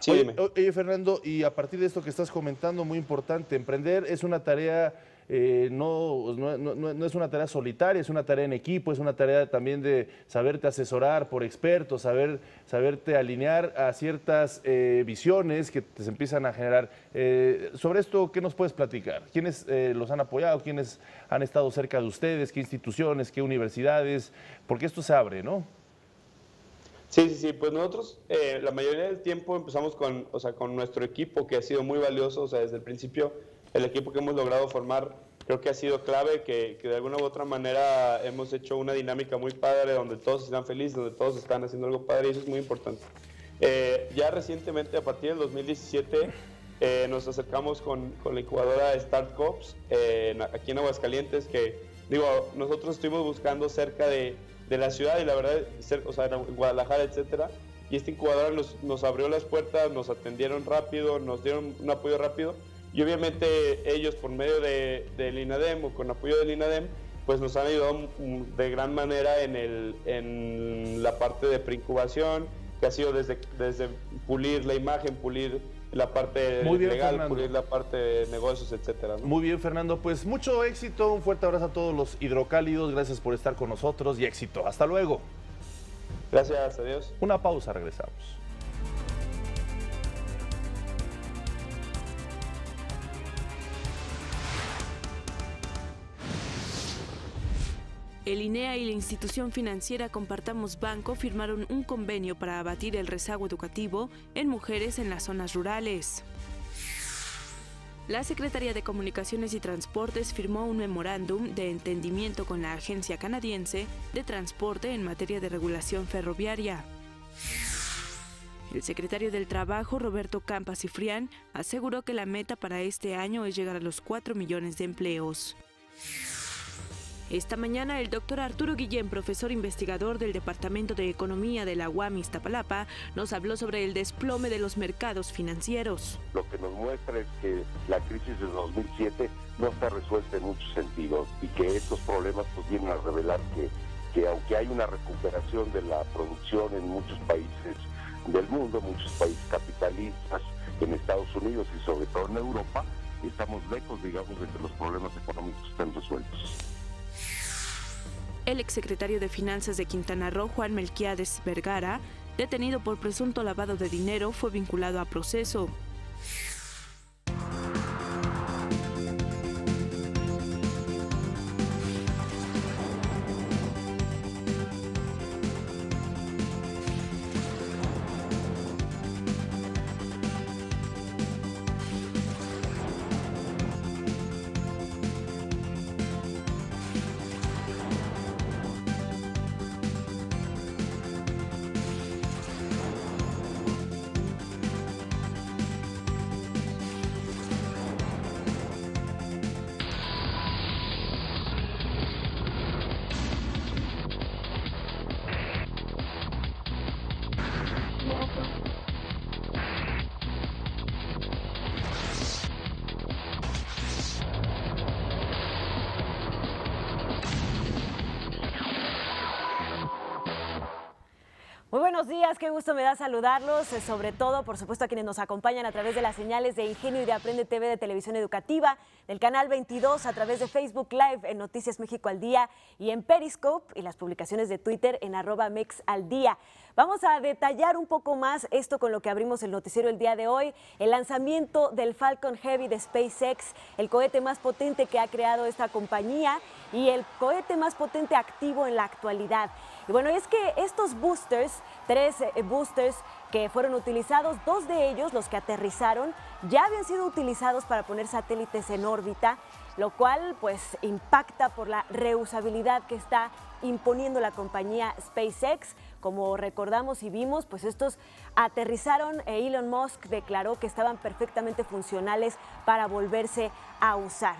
Speaker 20: Sí,
Speaker 5: oye, Fernando, y a partir de esto que estás comentando, muy importante, emprender es una tarea... no es una tarea solitaria, es una tarea en equipo, es una tarea también de saberte asesorar por expertos, saberte alinear a ciertas visiones que se empiezan a generar. Sobre esto, ¿qué nos puedes platicar? ¿Quiénes los han apoyado? ¿Quiénes han estado cerca de ustedes? ¿Qué instituciones? ¿Qué universidades? Porque esto se abre, ¿no?
Speaker 20: Sí, pues nosotros la mayoría del tiempo empezamos con nuestro equipo, que ha sido muy valioso, o sea, desde el principio. El equipo que hemos logrado formar creo que ha sido clave, que de alguna u otra manera hemos hecho una dinámica muy padre, donde todos están felices, donde todos están haciendo algo padre, y eso es muy importante. Ya recientemente, a partir del 2017, nos acercamos con la incubadora Startups aquí en Aguascalientes, que nosotros estuvimos buscando cerca de la ciudad, y la verdad, o sea, en Guadalajara, etcétera, y esta incubadora nos abrió las puertas, nos atendieron rápido, nos dieron un apoyo rápido. Y obviamente ellos, por medio del INADEM o con apoyo del INADEM, pues nos han ayudado de gran manera en la parte de preincubación, que ha sido desde pulir la imagen, pulir la parte legal, Fernando. Pulir la parte de negocios, etcétera, ¿no?
Speaker 5: Muy bien, Fernando, pues mucho éxito, un fuerte abrazo a todos los hidrocálidos, gracias por estar con nosotros y éxito. Hasta luego.
Speaker 20: Gracias, adiós.
Speaker 5: Una pausa, regresamos.
Speaker 21: El INEA y la institución financiera Compartamos Banco firmaron un convenio para abatir el rezago educativo en mujeres en las zonas rurales. La Secretaría de Comunicaciones y Transportes firmó un memorándum de entendimiento con la Agencia Canadiense de Transporte en materia de regulación ferroviaria. El secretario del Trabajo, Roberto Campa Cifrián, aseguró que la meta para este año es llegar a los 4 millones de empleos. Esta mañana, el doctor Arturo Guillén, profesor investigador del Departamento de Economía de la UAM Iztapalapa, nos habló sobre el desplome de los mercados financieros.
Speaker 17: Lo que nos muestra es que la crisis de 2007 no está resuelta en muchos sentidos, y que estos problemas pues vienen a revelar que aunque hay una recuperación de la producción en muchos países del mundo, muchos países capitalistas, en Estados Unidos y sobre todo en Europa, estamos lejos, digamos, de que los problemas económicos estén resueltos.
Speaker 21: El exsecretario de Finanzas de Quintana Roo, Juan Melquiades Vergara, detenido por presunto lavado de dinero, fue vinculado a proceso.
Speaker 22: Muy buenos días, qué gusto me da saludarlos, sobre todo, por supuesto, a quienes nos acompañan a través de las señales de Ingenio y de Aprende TV de Televisión Educativa, del canal 22, a través de Facebook Live en Noticias México al Día y en Periscope y las publicaciones de Twitter en @mexaldía. Vamos a detallar un poco más esto con lo que abrimos el noticiero el día de hoy, el lanzamiento del Falcon Heavy de SpaceX, el cohete más potente que ha creado esta compañía y el cohete más potente activo en la actualidad. Y bueno, es que estos boosters, 3 boosters que fueron utilizados. 2 de ellos, los que aterrizaron, ya habían sido utilizados para poner satélites en órbita, lo cual pues impacta por la reusabilidad que está imponiendo la compañía SpaceX. Como recordamos y vimos, pues estos aterrizaron e Elon Musk declaró que estaban perfectamente funcionales para volverse a usar.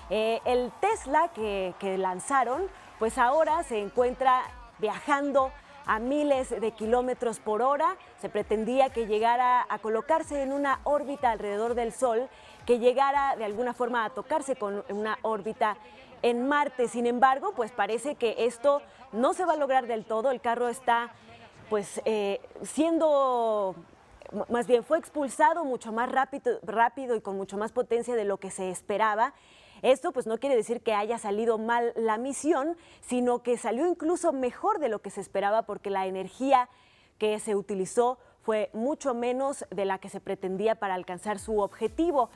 Speaker 22: El Tesla que lanzaron, pues ahora se encuentra viajando a miles de kilómetros por hora. Se pretendía que llegara a colocarse en una órbita alrededor del Sol, que llegara de alguna forma a tocarse con una órbita en Marte. Sin embargo, pues parece que esto no se va a lograr del todo. El carro está pues más bien fue expulsado mucho más rápido y con mucho más potencia de lo que se esperaba. Esto pues no quiere decir que haya salido mal la misión, sino que salió incluso mejor de lo que se esperaba, porque la energía que se utilizó fue mucho menos de la que se pretendía para alcanzar su objetivo.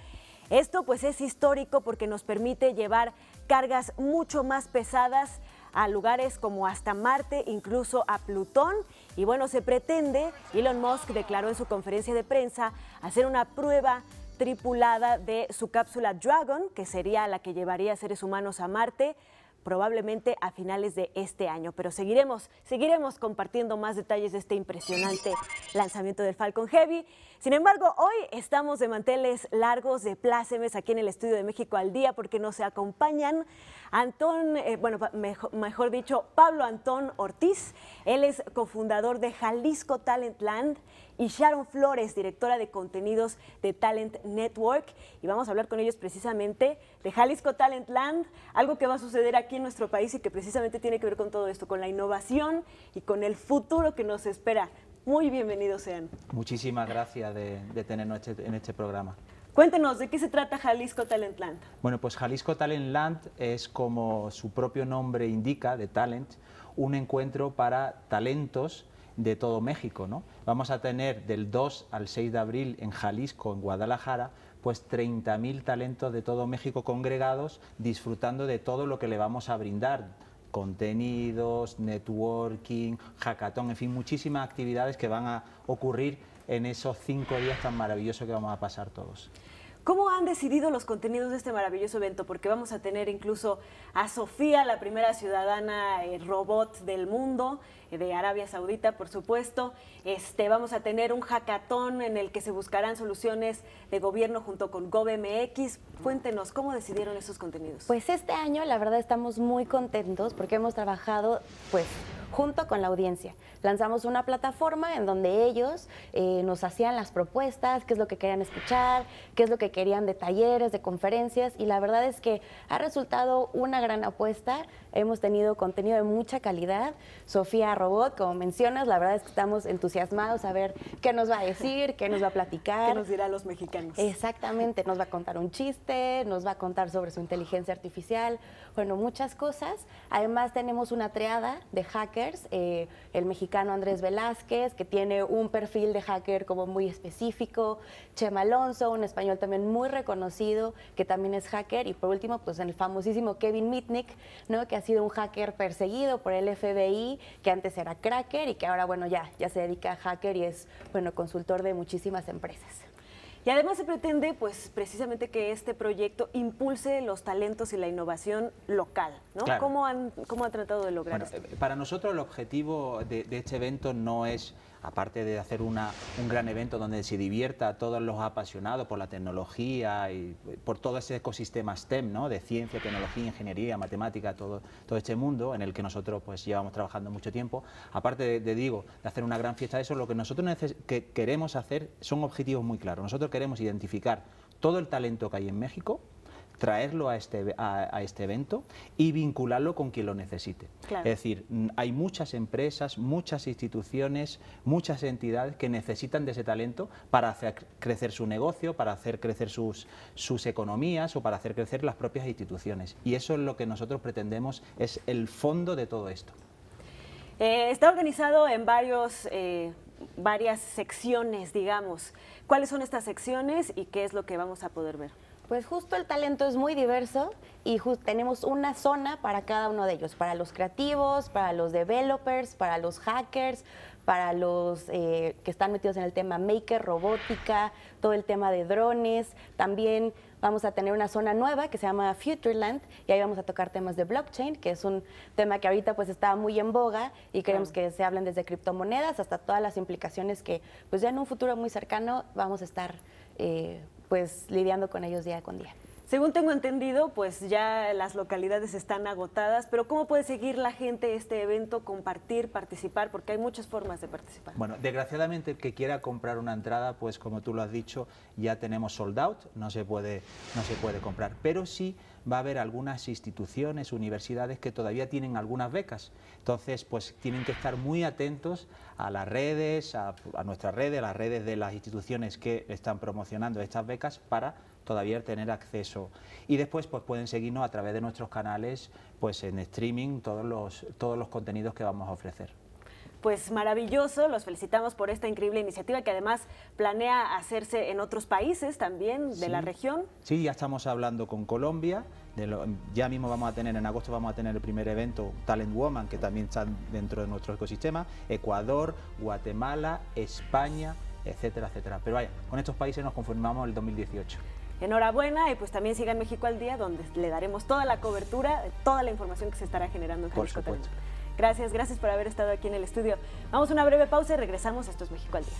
Speaker 22: Esto pues es histórico porque nos permite llevar cargas mucho más pesadas a lugares como hasta Marte, incluso a Plutón. Y bueno, se pretende, Elon Musk declaró en su conferencia de prensa, hacer una prueba tripulada de su cápsula Dragon, que sería la que llevaría a seres humanos a Marte, probablemente a finales de este año. Pero seguiremos compartiendo más detalles de este impresionante lanzamiento del Falcon Heavy. Sin embargo, hoy estamos de manteles largos, de plácemes aquí en el Estudio de México al Día, porque nos acompañan mejor dicho, Pablo Antón Ortiz. Él es cofundador de Jalisco Talent Land, y Sharon Flores, directora de contenidos de Talent Network. Y vamos a hablar con ellos precisamente de Jalisco Talent Land, algo que va a suceder aquí en nuestro país y que precisamente tiene que ver con todo esto, con la innovación y con el futuro que nos espera. Muy bienvenidos sean.
Speaker 4: Muchísimas gracias de tenernos en este programa.
Speaker 22: Cuéntenos, ¿de qué se trata Jalisco Talent Land?
Speaker 4: Bueno, pues Jalisco Talent Land es, como su propio nombre indica, de talent, un encuentro para talentos de todo México, ¿no? Vamos a tener del 2 al 6 de abril en Jalisco, en Guadalajara, pues 30.000 talentos de todo México congregados, disfrutando de todo lo que le vamos a brindar: contenidos, networking, hackathon, en fin, muchísimas actividades que van a ocurrir en esos 5 días tan maravillosos que vamos a pasar todos.
Speaker 22: ¿Cómo han decidido los contenidos de este maravilloso evento? Porque vamos a tener incluso a Sofía, la primera ciudadana robot del mundo, de Arabia Saudita, por supuesto. Vamos a tener un hackathon en el que se buscarán soluciones de gobierno junto con GovMX. Cuéntenos, ¿cómo decidieron esos contenidos?
Speaker 6: Pues este año, la verdad, estamos muy contentos porque hemos trabajado, pues, junto con la audiencia. Lanzamos una plataforma en donde ellos nos hacían las propuestas, qué es lo que querían escuchar, qué es lo que querían de talleres, de conferencias, y la verdad es que ha resultado una gran apuesta. Hemos tenido contenido de mucha calidad. Sofía Robot, como mencionas, la verdad es que estamos entusiasmados a ver qué nos va a decir, qué nos va a platicar.
Speaker 22: ¿Qué nos dirá a los mexicanos?
Speaker 6: Exactamente, nos va a contar un chiste, nos va a contar sobre su inteligencia artificial, bueno, muchas cosas. Además tenemos una triada de hackers, el mexicano Andrés Velázquez, que tiene un perfil de hacker como muy específico, Chema Alonso, un español también muy reconocido, que también es hacker, y por último, pues el famosísimo Kevin Mitnick, ¿no?, que ha sido un hacker perseguido por el FBI, que antes era cracker y que ahora, bueno, ya se dedica a hacker y es, bueno, consultor de muchísimas empresas.
Speaker 22: Y además se pretende, pues, precisamente que este proyecto impulse los talentos y la innovación local, ¿no?
Speaker 4: Claro.
Speaker 22: ¿Cómo han tratado de lograr esto?
Speaker 4: Para nosotros el objetivo de este evento no es, aparte de hacer un gran evento donde se divierta a todos los apasionados por la tecnología y por todo ese ecosistema STEM, ¿no?, de ciencia, tecnología, ingeniería, matemática, todo este mundo en el que nosotros pues llevamos trabajando mucho tiempo. Aparte de hacer una gran fiesta de eso, lo que nosotros queremos hacer son objetivos muy claros. Nosotros queremos identificar todo el talento que hay en México, traerlo a este evento y vincularlo con quien lo necesite.
Speaker 22: Claro.
Speaker 4: Es decir, hay muchas empresas, muchas instituciones, muchas entidades que necesitan de ese talento para hacer crecer su negocio, para hacer crecer sus economías o para hacer crecer las propias instituciones. Y eso es lo que nosotros pretendemos, es el fondo de todo esto.
Speaker 22: Está organizado en varias secciones, digamos. ¿Cuáles son estas secciones y qué es lo que vamos a poder ver?
Speaker 6: Pues justo el talento es muy diverso y tenemos una zona para cada uno de ellos, para los creativos, para los developers, para los hackers, para los que están metidos en el tema maker, robótica, todo el tema de drones. También vamos a tener una zona nueva que se llama Futureland y ahí vamos a tocar temas de blockchain, que es un tema que ahorita pues está muy en boga y queremos que se hablen desde criptomonedas hasta todas las implicaciones que pues ya en un futuro muy cercano vamos a estar pues lidiando con ellos día con día.
Speaker 22: Según tengo entendido, pues ya las localidades están agotadas, pero ¿cómo puede seguir la gente este evento, compartir, participar? Porque hay muchas formas de participar.
Speaker 4: Bueno, desgraciadamente el que quiera comprar una entrada, pues como tú lo has dicho, ya tenemos sold out, no se puede comprar, pero sí va a haber algunas instituciones, universidades que todavía tienen algunas becas, entonces pues tienen que estar muy atentos a las redes, a nuestras redes, a las redes de las instituciones que están promocionando estas becas para todavía tener acceso. Y después pues pueden seguirnos a través de nuestros canales, pues en streaming, todos los contenidos que vamos a ofrecer.
Speaker 22: Pues maravilloso, los felicitamos por esta increíble iniciativa que además planea hacerse en otros países también de la región.
Speaker 4: Sí, ya estamos hablando con Colombia, ya mismo vamos a tener, en agosto vamos a tener el primer evento Talent Woman, que también está dentro de nuestro ecosistema, Ecuador, Guatemala, España, etcétera, etcétera. Pero vaya, con estos países nos conformamos el 2018.
Speaker 22: Enhorabuena y pues también sigan México al Día, donde le daremos toda la cobertura, toda la información que se estará generando en Jalisco también. Gracias por haber estado aquí en el estudio. Vamos a una breve pausa y regresamos. Esto es México al Día.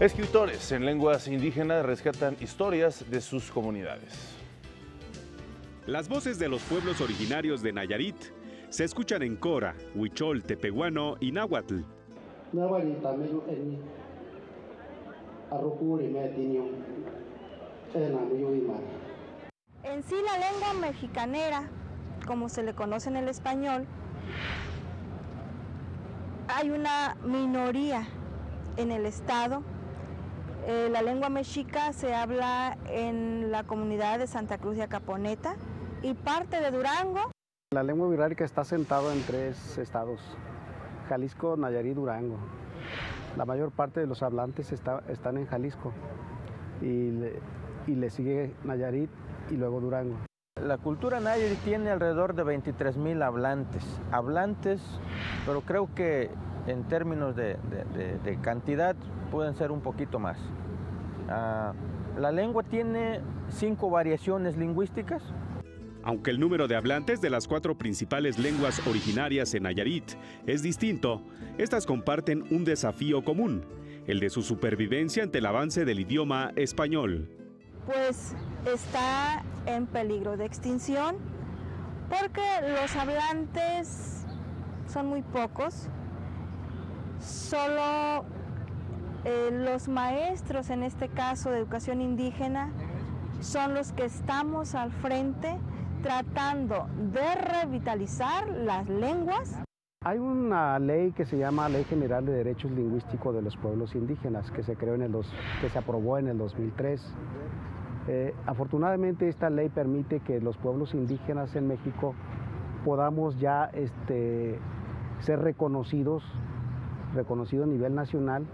Speaker 5: Escritores en lenguas indígenas rescatan historias de sus comunidades.
Speaker 2: Las voces de los pueblos originarios de Nayarit se escuchan en Cora, Huichol, Tepehuano y Náhuatl.
Speaker 8: En sí, la lengua mexicanera, como se le conoce en el español, hay una minoría en el estado. La lengua mexica se habla en la comunidad de Santa Cruz de Acaponeta y parte de Durango.
Speaker 23: La lengua wixárika está sentada en 3 estados, Jalisco, Nayarit y Durango. La mayor parte de los hablantes están en Jalisco y le sigue Nayarit y luego Durango.
Speaker 24: La cultura Nayarit tiene alrededor de 23,000 hablantes, pero creo que en términos de cantidad pueden ser un poquito más. La lengua tiene 5 variaciones lingüísticas.
Speaker 2: Aunque el número de hablantes de las 4 principales lenguas originarias en Nayarit es distinto, estas comparten un desafío común, el de su supervivencia ante el avance del idioma español.
Speaker 8: Pues está en peligro de extinción porque los hablantes son muy pocos. Solo los maestros, en este caso de educación indígena, son los que estamos al frente tratando de revitalizar las lenguas.
Speaker 23: Hay una ley que se llama Ley General de Derechos Lingüísticos de los Pueblos Indígenas, que se creó que se aprobó en el 2003. Afortunadamente esta ley permite que los pueblos indígenas en México podamos ya ser reconocido a nivel nacional.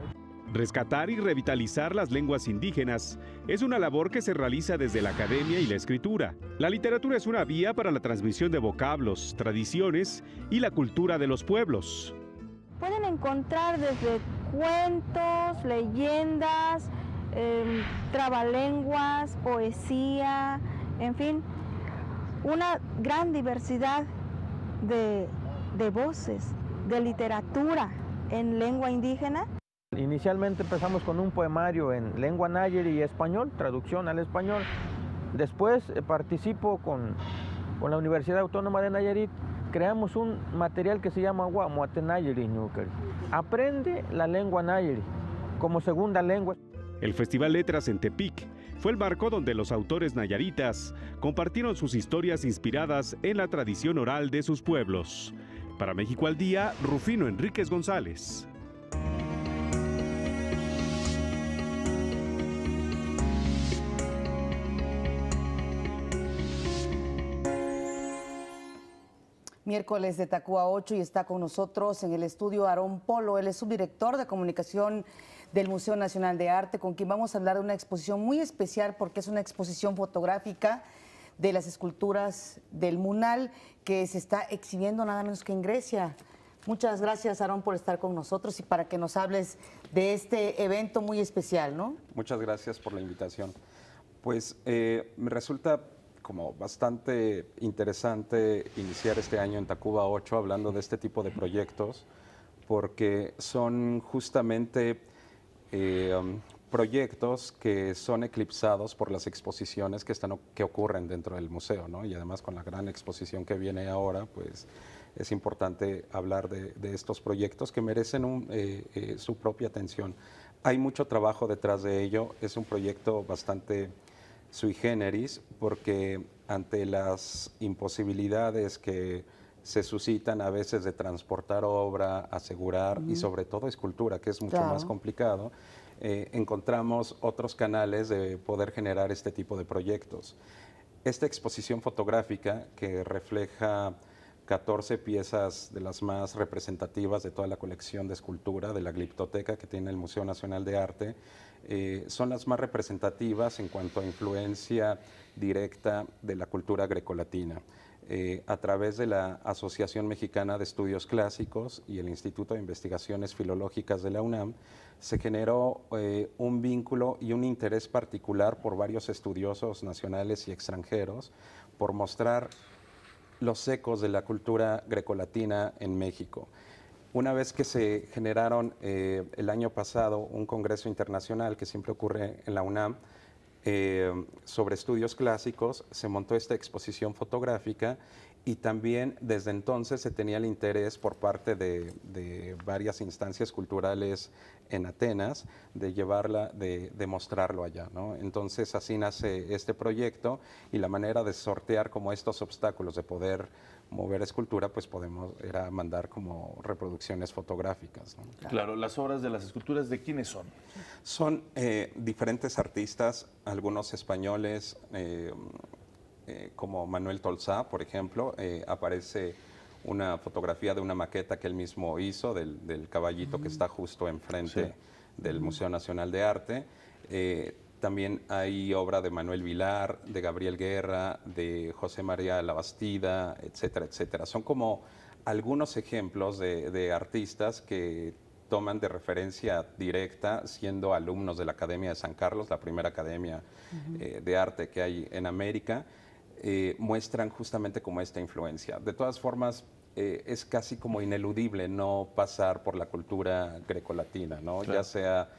Speaker 2: Rescatar y revitalizar las lenguas indígenas es una labor que se realiza desde la academia y la escritura. La literatura es una vía para la transmisión de vocablos, tradiciones y la cultura de los pueblos.
Speaker 8: Pueden encontrar desde cuentos, leyendas, trabalenguas, poesía, en fin, una gran diversidad de voces, de literatura en lengua indígena.
Speaker 24: Inicialmente empezamos con un poemario en lengua náyeri y español, traducción al español, Después participo con la Universidad Autónoma de Nayarit, creamos un material que se llama Guamuate Nayari Ñucari. Aprende la lengua Nayari como segunda lengua.
Speaker 2: El Festival Letras en Tepic fue el marco donde los autores nayaritas compartieron sus historias inspiradas en la tradición oral de sus pueblos. Para México al Día, Rufino Enríquez González.
Speaker 1: Miércoles de Tacuba 8 y está con nosotros en el estudio Aarón Polo. Él es subdirector de comunicación del Museo Nacional de Arte, con quien vamos a hablar de una exposición muy especial porque es una exposición fotográfica de las esculturas del Munal que se está exhibiendo nada menos que en Grecia. Muchas gracias, Aarón, por estar con nosotros y para que nos hables de este evento muy especial, ¿no?
Speaker 3: Muchas gracias por la invitación. Pues me resulta como bastante interesante iniciar este año en Tacuba 8 hablando de este tipo de proyectos, porque son justamente proyectos que son eclipsados por las exposiciones que ocurren dentro del museo, ¿no? Y además con la gran exposición que viene ahora, pues es importante hablar de estos proyectos que merecen su propia atención. Hay mucho trabajo detrás de ello, es un proyecto bastante sui generis, porque ante las imposibilidades que se suscitan a veces de transportar obra, asegurar y sobre todo escultura, que es mucho más complicado, encontramos otros canales de poder generar este tipo de proyectos. Esta exposición fotográfica que refleja 14 piezas de las más representativas de toda la colección de escultura de la Gliptoteca que tiene el Museo Nacional de Arte, son las más representativas en cuanto a influencia directa de la cultura grecolatina. A través de la Asociación Mexicana de Estudios Clásicos y el Instituto de Investigaciones Filológicas de la UNAM, se generó un vínculo y un interés particular por varios estudiosos nacionales y extranjeros por mostrar los ecos de la cultura grecolatina en México. Una vez que se generaron el año pasado un congreso internacional que siempre ocurre en la UNAM sobre estudios clásicos, se montó esta exposición fotográfica y también desde entonces se tenía el interés por parte de varias instancias culturales en Atenas de llevarla, de mostrarlo allá, ¿no? Entonces así nace este proyecto y la manera de sortear como estos obstáculos de poder mover escultura, pues era mandar como reproducciones fotográficas, ¿no?
Speaker 5: Claro, las obras de las esculturas, ¿de quiénes son?
Speaker 3: Son diferentes artistas, algunos españoles, como Manuel Tolsá, por ejemplo. Aparece una fotografía de una maqueta que él mismo hizo del caballito que está justo enfrente del Museo Nacional de Arte. También hay obra de Manuel Vilar, de Gabriel Guerra, de José María Labastida, etcétera, etcétera. Son como algunos ejemplos de artistas que toman de referencia directa, siendo alumnos de la Academia de San Carlos, la primera academia de arte que hay en América, muestran justamente como esta influencia. De todas formas, es casi como ineludible no pasar por la cultura grecolatina, ¿no? Claro. Ya sea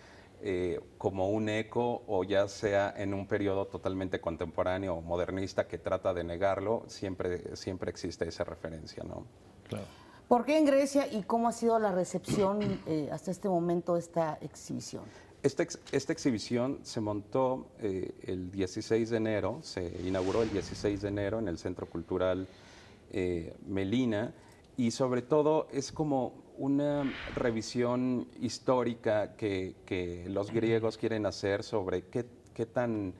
Speaker 3: como un eco o ya sea en un periodo totalmente contemporáneo o modernista que trata de negarlo, siempre existe esa referencia, ¿no?
Speaker 5: Claro.
Speaker 1: ¿Por qué en Grecia y cómo ha sido la recepción hasta este momento de esta exhibición?
Speaker 3: Esta exhibición se montó el 16 de enero, se inauguró el 16 de enero en el Centro Cultural Melina, y sobre todo es como una revisión histórica que los griegos quieren hacer sobre qué tan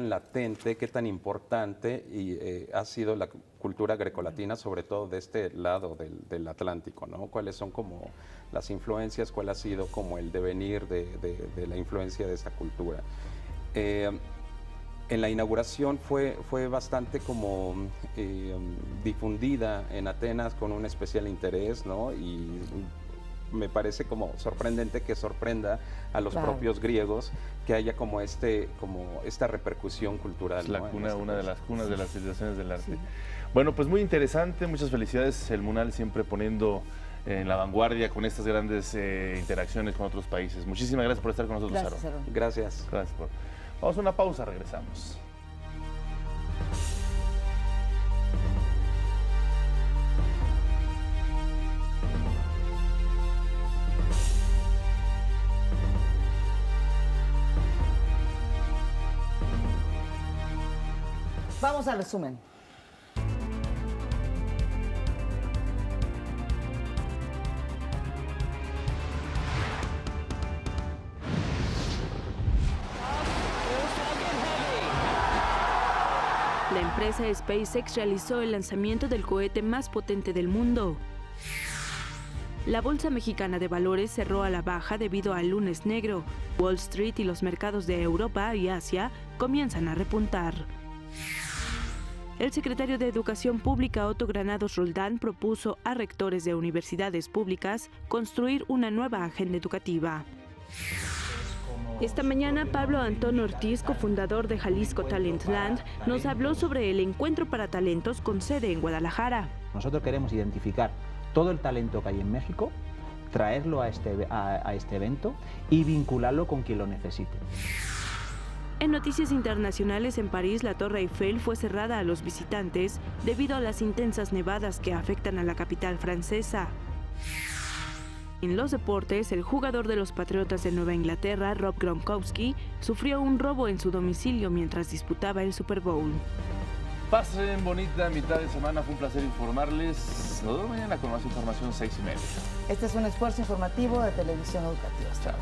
Speaker 3: latente, qué tan importante ha sido la cultura grecolatina, sobre todo de este lado del Atlántico, ¿no? Cuáles son como las influencias, cuál ha sido como el devenir de la influencia de esta cultura. En la inauguración fue bastante como difundida en Atenas con un especial interés, ¿no? Y me parece como sorprendente que sorprenda a los propios griegos que haya como esta repercusión cultural.
Speaker 5: Es la cuna, una de las cunas de las civilizaciones del arte.
Speaker 1: Sí.
Speaker 5: Bueno, pues muy interesante, muchas felicidades. El Munal siempre poniendo en la vanguardia con estas grandes interacciones con otros países. Muchísimas gracias por estar con nosotros, Aarón.
Speaker 1: Gracias, Aarón.
Speaker 3: Gracias.
Speaker 5: Gracias. Vamos a una pausa, regresamos.
Speaker 1: Vamos al resumen.
Speaker 21: La empresa SpaceX realizó el lanzamiento del cohete más potente del mundo. La Bolsa Mexicana de Valores cerró a la baja debido al lunes negro. Wall Street y los mercados de Europa y Asia comienzan a repuntar. El secretario de Educación Pública, Otto Granados Roldán, propuso a rectores de universidades públicas construir una nueva agenda educativa. Esta mañana, Pablo Antón Ortiz, cofundador de Jalisco Talent Land, nos habló sobre el encuentro para talentos con sede en Guadalajara.
Speaker 4: Nosotros queremos identificar todo el talento que hay en México, traerlo a este evento y vincularlo con quien lo necesite.
Speaker 21: En noticias internacionales, en París, la Torre Eiffel fue cerrada a los visitantes debido a las intensas nevadas que afectan a la capital francesa. En los deportes, el jugador de los Patriotas de Nueva Inglaterra, Rob Gronkowski, sufrió un robo en su domicilio mientras disputaba el Super Bowl.
Speaker 5: Pasen bonita mitad de semana, fue un placer informarles. Nos vemos mañana con más información 6:30.
Speaker 1: Este es un esfuerzo informativo de Televisión Educativa.
Speaker 5: Chao.